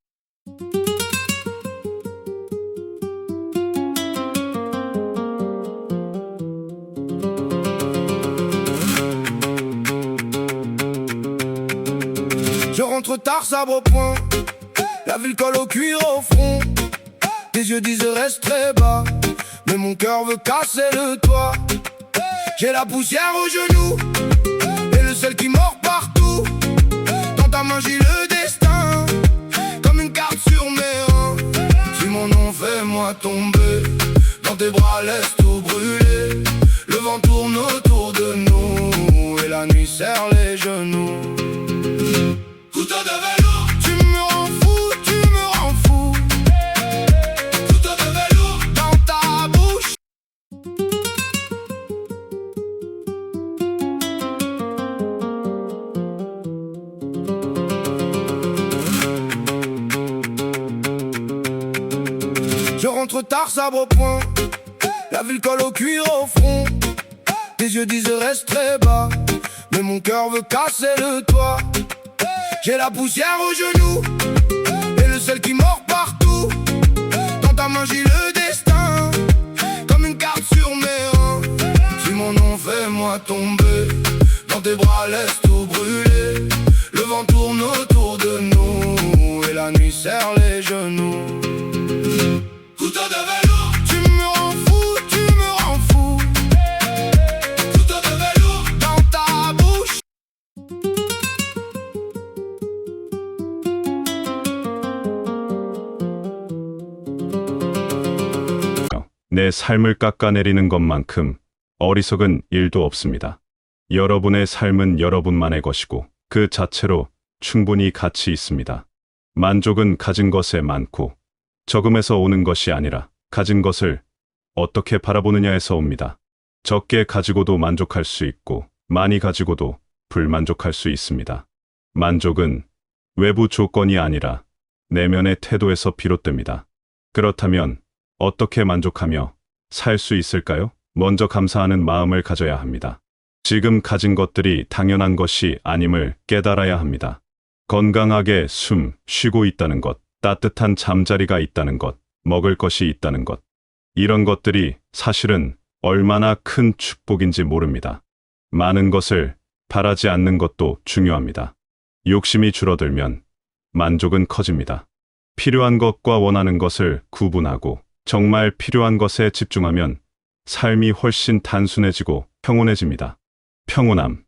Je rentre tard, sabre au point. La ville colle au cuir au front. Tes yeux disent reste très bas. Mais mon cœur veut casser le toit. J'ai la poussière aux genoux. Et le sel qui mord partout. Dans ta main j'ai le destin. Comme une carte sur mes reins. Si mon nom fais-moi tomber. Dans tes bras laisse tout brûler. Le vent tourne autour de nous. Et la nuit serre les genoux. contre tard, sabre au poing. La ville colle au cuir au front. Tes yeux disent reste très bas, mais mon cœur veut casser le toit. J'ai la poussière aux genoux et le sel qui mord partout. Dans ta main j'ai le destin, comme une carte sur mes reins. Si mon nom fais-moi tomber, dans tes bras laisse tout brûler. Le vent tourne autour de nous et la nuit serre les genoux. Couteau de velours, tu me rends fou, tu me rends fou. Couteau de velours dans ta bouche. 내 삶을 깎아내리는 것만큼 어리석은 일도 없습니다. 여러분의 삶은 여러분만의 것이고 그 자체로 충분히 가치 있습니다. 만족은 가진 것에 많고 적음에서 오는 것이 아니라 가진 것을 어떻게 바라보느냐에서 옵니다. 적게 가지고도 만족할 수 있고 많이 가지고도 불만족할 수 있습니다. 만족은 외부 조건이 아니라 내면의 태도에서 비롯됩니다. 그렇다면 어떻게 만족하며 살 수 있을까요? 먼저 감사하는 마음을 가져야 합니다. 지금 가진 것들이 당연한 것이 아님을 깨달아야 합니다. 건강하게 쉬고 있다는 것, 따뜻한 잠자리가 있다는 것, 먹을 것이 있다는 것. 이런 것들이 사실은 얼마나 큰 축복인지 모릅니다. 많은 것을 바라지 않는 것도 중요합니다. 욕심이 줄어들면 만족은 커집니다. 필요한 것과 원하는 것을 구분하고 정말 필요한 것에 집중하면 삶이 훨씬 단순해지고 평온해집니다. 평온함.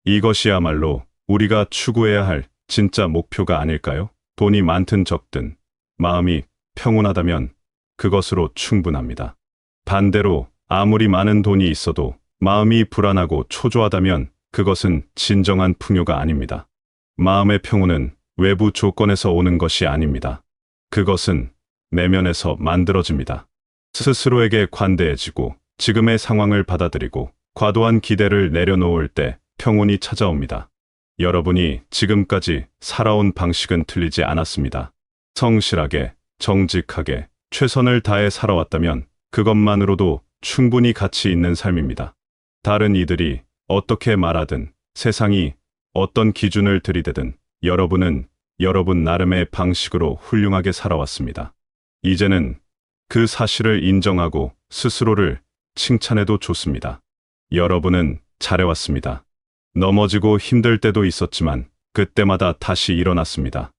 이것이야말로 우리가 추구해야 할 진짜 목표가 아닐까요? 돈이 많든 적든 마음이 평온하다면 그것으로 충분합니다. 반대로 아무리 많은 돈이 있어도 마음이 불안하고 초조하다면 그것은 진정한 풍요가 아닙니다. 마음의 평온은 외부 조건에서 오는 것이 아닙니다. 그것은 내면에서 만들어집니다. 스스로에게 관대해지고 지금의 상황을 받아들이고 과도한 기대를 내려놓을 때 평온이 찾아옵니다. 여러분이 지금까지 살아온 방식은 틀리지 않았습니다. 성실하게, 정직하게, 최선을 다해 살아왔다면 그것만으로도 충분히 가치 있는 삶입니다. 다른 이들이 어떻게 말하든 세상이 어떤 기준을 들이대든 여러분은 여러분 나름의 방식으로 훌륭하게 살아왔습니다. 이제는 그 사실을 인정하고 스스로를 칭찬해도 좋습니다. 여러분은 잘해왔습니다. 넘어지고 힘들 때도 있었지만 그때마다 다시 일어났습니다.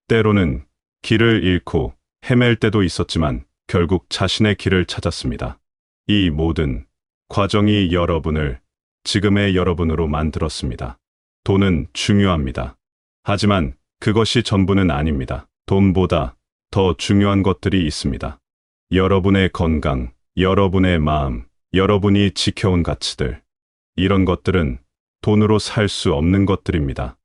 때로는 길을 잃고 헤맬 때도 있었지만 결국 자신의 길을 찾았습니다. 이 모든 과정이 여러분을 지금의 여러분으로 만들었습니다. 돈은 중요합니다. 하지만 그것이 전부는 아닙니다. 돈보다 더 중요한 것들이 있습니다. 여러분의 건강, 여러분의 마음, 여러분이 지켜온 가치들. 이런 것들은 돈으로 살 수 없는 것들입니다.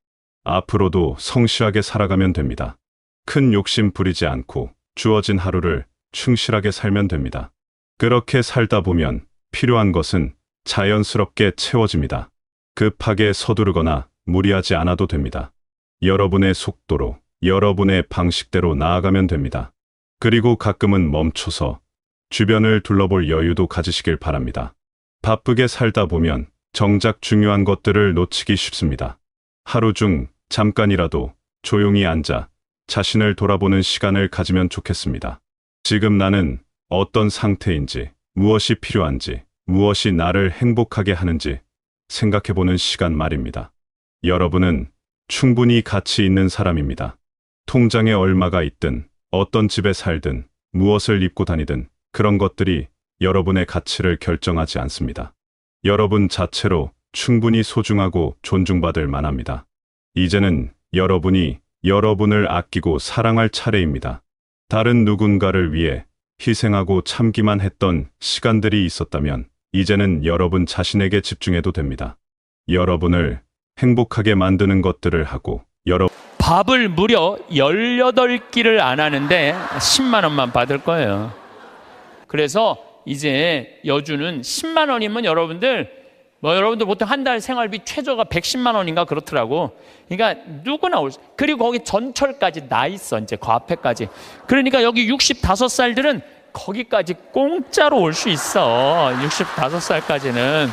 앞으로도 성실하게 살아가면 됩니다. 큰 욕심 부리지 않고 주어진 하루를 충실하게 살면 됩니다. 그렇게 살다 보면 필요한 것은 자연스럽게 채워집니다. 급하게 서두르거나 무리하지 않아도 됩니다. 여러분의 속도로, 여러분의 방식대로 나아가면 됩니다. 그리고 가끔은 멈춰서 주변을 둘러볼 여유도 가지시길 바랍니다. 바쁘게 살다 보면 정작 중요한 것들을 놓치기 쉽습니다. 하루 중 잠깐이라도 조용히 앉아 자신을 돌아보는 시간을 가지면 좋겠습니다. 지금 나는 어떤 상태인지, 무엇이 필요한지, 무엇이 나를 행복하게 하는지 생각해보는 시간 말입니다. 여러분은 충분히 가치 있는 사람입니다. 통장에 얼마가 있든, 어떤 집에 살든, 무엇을 입고 다니든 그런 것들이 여러분의 가치를 결정하지 않습니다. 여러분 자체로 충분히 소중하고 존중받을 만합니다. 이제는 여러분이 여러분을 아끼고 사랑할 차례입니다. 다른 누군가를 위해 희생하고 참기만 했던 시간들이 있었다면 이제는 여러분 자신에게 집중해도 됩니다. 여러분을 행복하게 만드는 것들을 하고 밥을 무려 18끼를 안 하는데 10만 원만 받을 거예요. 그래서 이제 여주는 10만 원이면 여러분들 보통 한 달 생활비 최저가 110만 원인가 그렇더라고. 그러니까 누구나 그리고 거기 전철까지 나 있어. 이제 그 앞에까지. 그러니까 여기 65살들은 거기까지 공짜로 올 수 있어. 65살까지는.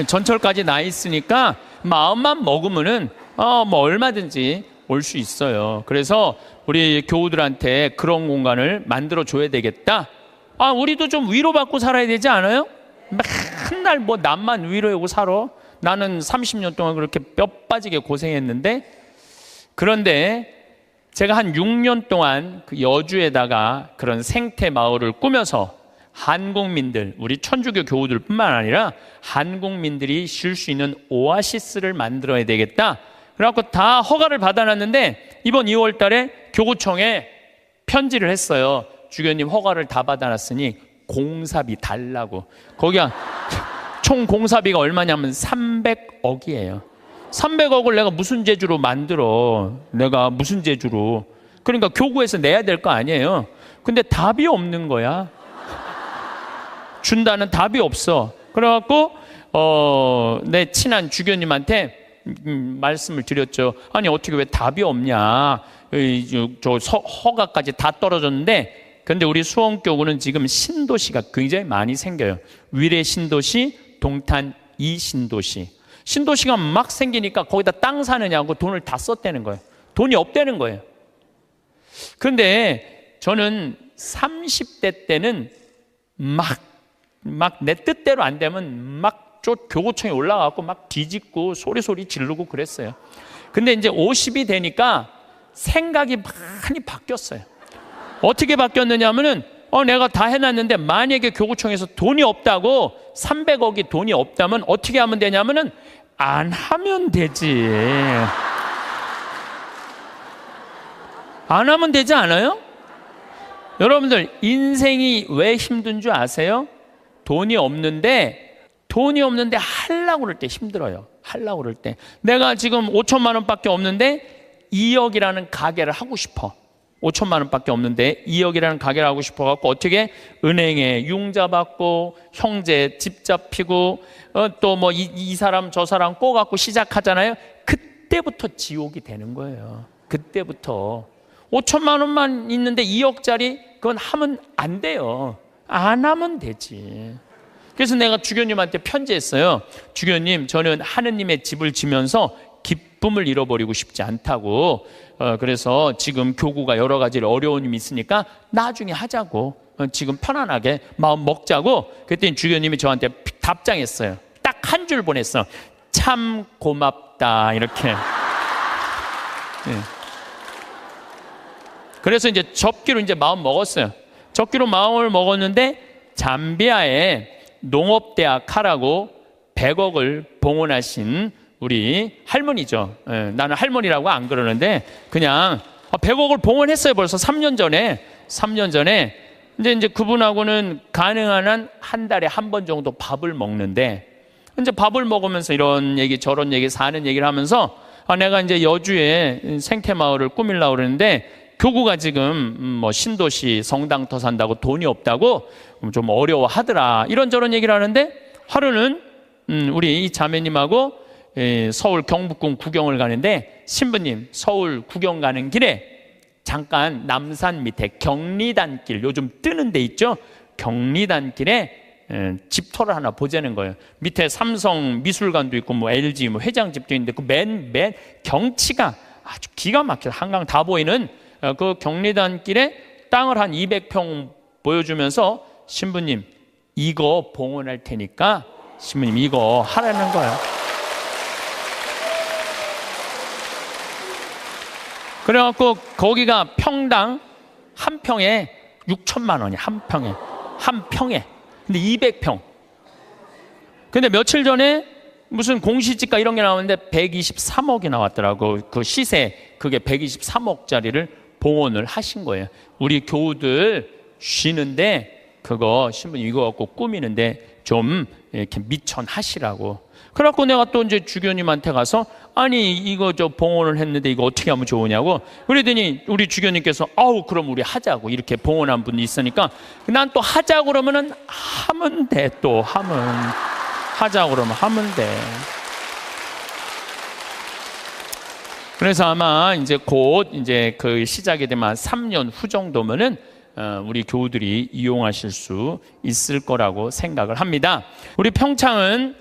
전철까지 나 있으니까 마음만 먹으면은 뭐 얼마든지 올 수 있어요. 그래서 우리 교우들한테 그런 공간을 만들어 줘야 되겠다. 우리도 좀 위로받고 살아야 되지 않아요? 맨날 뭐 남만 위로하고 살아. 나는 30년 동안 그렇게 뼈 빠지게 고생했는데, 그런데 제가 한 6년 동안 그 여주에다가 그런 생태 마을을 꾸며서 한국민들, 우리 천주교 교우들뿐만 아니라 한국민들이 쉴 수 있는 오아시스를 만들어야 되겠다. 그래갖고 다 허가를 받아놨는데 이번 2월 달에 교구청에 편지를 했어요. 주교님 허가를 다 받아놨으니 공사비 달라고. 거기가 총 공사비가 얼마냐면 300억이에요. 300억을 내가 무슨 재주로 만들어. 내가 무슨 재주로. 그러니까 교구에서 내야 될 거 아니에요. 근데 답이 없는 거야. 준다는 답이 없어. 그래갖고 내 친한 주교님한테 말씀을 드렸죠. 아니 어떻게 왜 답이 없냐. 허가까지 다 떨어졌는데, 근데 우리 수원교구는 지금 신도시가 굉장히 많이 생겨요. 위례 신도시, 동탄 2신도시. 신도시가 막 생기니까 거기다 땅 사느냐고 돈을 다 썼다는 거예요. 돈이 없다는 거예요. 그런데 저는 30대 때는 막 내 뜻대로 안 되면 막 교구청에 올라가고 막 뒤집고 소리 지르고 그랬어요. 근데 이제 50이 되니까 생각이 많이 바뀌었어요. 어떻게 바뀌었느냐 하면은 내가 다 해놨는데 만약에 교구청에서 돈이 없다고, 300억이 돈이 없다면 어떻게 하면 되냐면은 안 하면 되지. 안 하면 되지 않아요? 여러분들 인생이 왜 힘든 줄 아세요? 돈이 없는데 하려고 그럴 때 힘들어요. 하려고 그럴 때. 내가 지금 5천만 원밖에 없는데 2억이라는 가게를 하고 싶어. 5천만 원밖에 없는데 2억이라는 가게를 하고 싶어갖고 어떻게 은행에 융자 받고 형제 집 잡히고 또 뭐 이 사람 저 사람 꼬갖고 시작하잖아요. 그때부터 지옥이 되는 거예요. 그때부터. 5천만 원만 있는데 2억짜리 그건 하면 안 돼요. 안 하면 되지. 그래서 내가 주교님한테 편지했어요. 주교님, 저는 하느님의 집을 지면서 기쁨을 잃어버리고 싶지 않다고. 그래서 지금 교구가 여러 가지 어려움이 있으니까 나중에 하자고. 지금 편안하게 마음 먹자고. 그랬더니 주교님이 저한테 답장했어요. 딱 한 줄 보냈어. 참 고맙다. 이렇게. 네. 그래서 이제 접기로 이제 마음 먹었어요. 접기로 마음을 먹었는데 잠비아에 농업대학 하라고 100억을 봉헌하신 우리 할머니죠. 나는 할머니라고 안 그러는데 그냥 100억을 봉헌했어요. 벌써 3년 전에. 3년 전에. 이제 그분하고는 가능한 한 한 달에 한 번 정도 밥을 먹는데, 이제 밥을 먹으면서 이런 얘기 저런 얘기 사는 얘기를 하면서 내가 이제 여주에 생태마을을 꾸밀려고 그러는데 교구가 지금 뭐 신도시 성당터 산다고 돈이 없다고 좀 어려워하더라. 이런저런 얘기를 하는데 하루는 우리 이 자매님하고 서울 경복궁 구경을 가는데, 신부님 서울 구경 가는 길에 잠깐 남산 밑에 경리단길, 요즘 뜨는 데 있죠. 경리단길에 집터를 하나 보자는 거예요. 밑에 삼성 미술관도 있고 뭐 LG 뭐 회장집도 있는데 그 맨 경치가 아주 기가 막혀. 한강 다 보이는 그 경리단길에 땅을 한 200평 보여주면서 신부님 이거 봉헌할 테니까 신부님 이거 하라는 거예요. 그래갖고 거기가 평당 한 평에 6천만 원이 한 평에. 근데 200평. 근데 며칠 전에 무슨 공시지가 이런 게 나왔는데 123억이 나왔더라고. 그 시세 그게 123억짜리를 봉헌을 하신 거예요. 우리 교우들 쉬는데 그거 신부님 이거 갖고 꾸미는데 좀 이렇게 미천하시라고. 그래갖고 내가 또 이제 주교님한테 가서 아니 이거 저 봉헌을 했는데 이거 어떻게 하면 좋으냐고 그러더니 우리 주교님께서 그럼 우리 하자고. 이렇게 봉헌한 분이 있으니까 난 또 하자고 그러면은 하면 돼. 또 하자고 그러면 하면 돼. 그래서 아마 이제 곧 이제 그 시작이 되면 3년 후 정도면은 우리 교우들이 이용하실 수 있을 거라고 생각을 합니다. 우리 평창은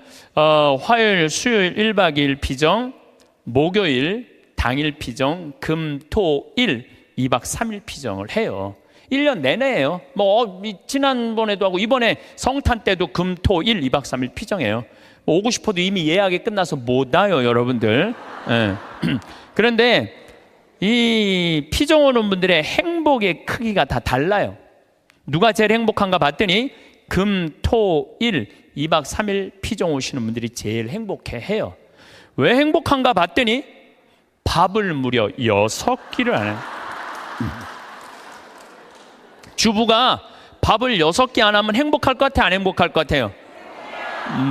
화요일, 수요일 1박 2일 피정, 목요일 당일 피정, 금, 토, 일 2박 3일 피정을 해요. 1년 내내예요. 지난번에도 하고 이번에 성탄 때도 금, 토, 일 2박 3일 피정해요. 오고 싶어도 이미 예약이 끝나서 못 와요, 여러분들. 예. 그런데 이 피정 오는 분들의 행복의 크기가 다 달라요. 누가 제일 행복한가 봤더니 금, 토, 일 2박 3일 피정 오시는 분들이 제일 행복해 해요. 왜 행복한가 봤더니 밥을 무려 6끼를 안 해요. 주부가 밥을 6끼 안 하면 행복할 것 같아, 안 행복할 것 같아요?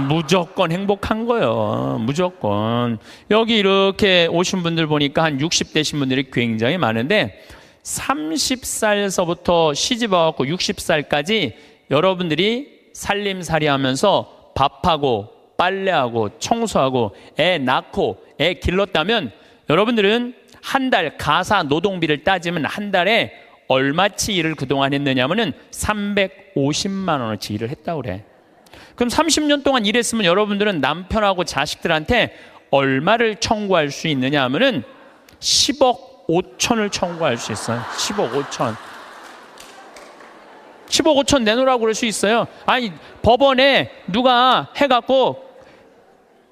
무조건 행복한 거예요. 무조건. 여기 이렇게 오신 분들 보니까 한 60대신 분들이 굉장히 많은데 30살서부터 시집 와갖고 60살까지 여러분들이 살림살이 하면서 밥하고 빨래하고 청소하고 애 낳고 애 길렀다면 여러분들은 한 달 가사 노동비를 따지면 한 달에 얼마치 일을 그동안 했느냐면은 350만 원어치 일을 했다고 그래. 그럼 30년 동안 일했으면 여러분들은 남편하고 자식들한테 얼마를 청구할 수 있느냐 하면은 10억 5천을 청구할 수 있어요. 10억 5천. 10억 5천 내놓으라고 그럴 수 있어요. 아니, 법원에 누가 해갖고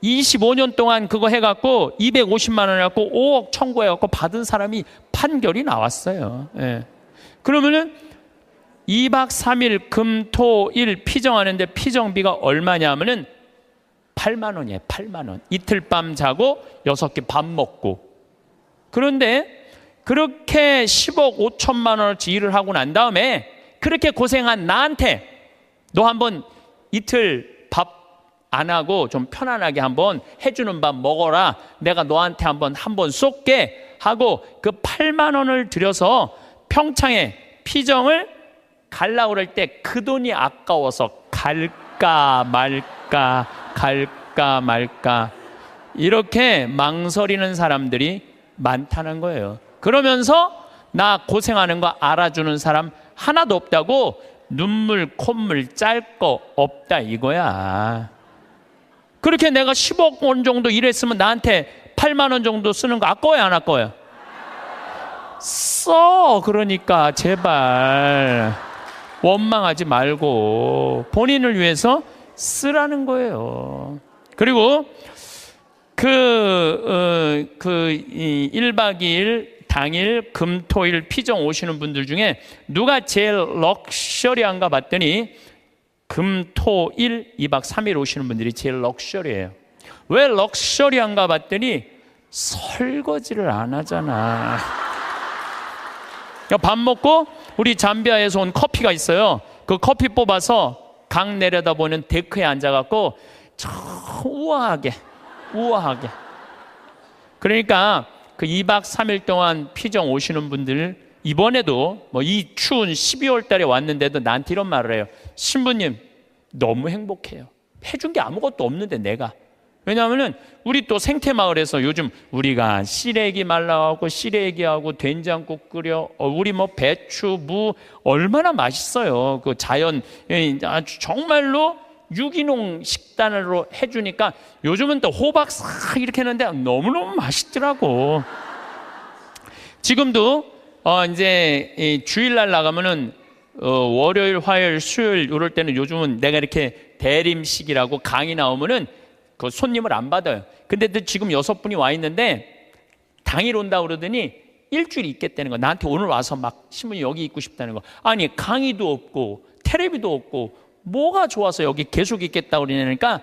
25년 동안 그거 해갖고 250만 원 해갖고 5억 청구해갖고 받은 사람이 판결이 나왔어요. 예. 그러면은 2박 3일 금, 토, 일 피정하는데 피정비가 얼마냐 하면은 8만 원이에요. 8만 원. 이틀 밤 자고 6끼 밥 먹고. 그런데 그렇게 10억 5천만 원어치 일을 하고 난 다음에 그렇게 고생한 나한테 너 한번 이틀 밥 안 하고 좀 편안하게 한번 해주는 밥 먹어라. 내가 너한테 한번 쏠게 하고 그 8만 원을 들여서 평창에 피정을 갈라 그럴 때 그 돈이 아까워서 갈까 말까 이렇게 망설이는 사람들이 많다는 거예요. 그러면서 나 고생하는 거 알아주는 사람 하나도 없다고 눈물 콧물 짤 거 없다 이거야. 그렇게 내가 10억 원 정도 일했으면 나한테 8만 원 정도 쓰는 거 아까워요 안 아까워요? 써. 그러니까 제발 원망하지 말고 본인을 위해서 쓰라는 거예요. 그리고 그 1박 2일 당일 금토일 피정 오시는 분들 중에 누가 제일 럭셔리한가 봤더니 금토일 2박 3일 오시는 분들이 제일 럭셔리해요. 왜 럭셔리한가 봤더니 설거지를 안 하잖아. 밥 먹고 우리 잠비아에서 온 커피가 있어요. 그 커피 뽑아서 강 내려다보는 데크에 앉아갖고 저 우아하게 그러니까 그 2박 3일 동안 피정 오시는 분들 이번에도 이 추운 12월 달에 왔는데도 나한테 이런 말을 해요. 신부님 너무 행복해요. 해준 게 아무것도 없는데 내가. 왜냐하면은 우리 또 생태마을에서 요즘 우리가 시래기 말라하고 시래기하고 된장국 끓여 우리 배추 무 얼마나 맛있어요. 그 자연 아주 정말로 유기농 식단으로 해주니까 요즘은 또 호박 싹 이렇게 했는데 너무너무 맛있더라고. 지금도 이제 주일날 나가면은 월요일, 화요일, 수요일 이럴 때는 요즘은 내가 이렇게 대림식이라고 강의 나오면은 그 손님을 안 받아요. 근데 지금 6분이 와 있는데 당일 온다 그러더니 일주일 있겠다는 거. 나한테 오늘 와서 막 신부님 여기 있고 싶다는 거. 아니 강의도 없고 텔레비도 없고 뭐가 좋아서 여기 계속 있겠다고 그러니까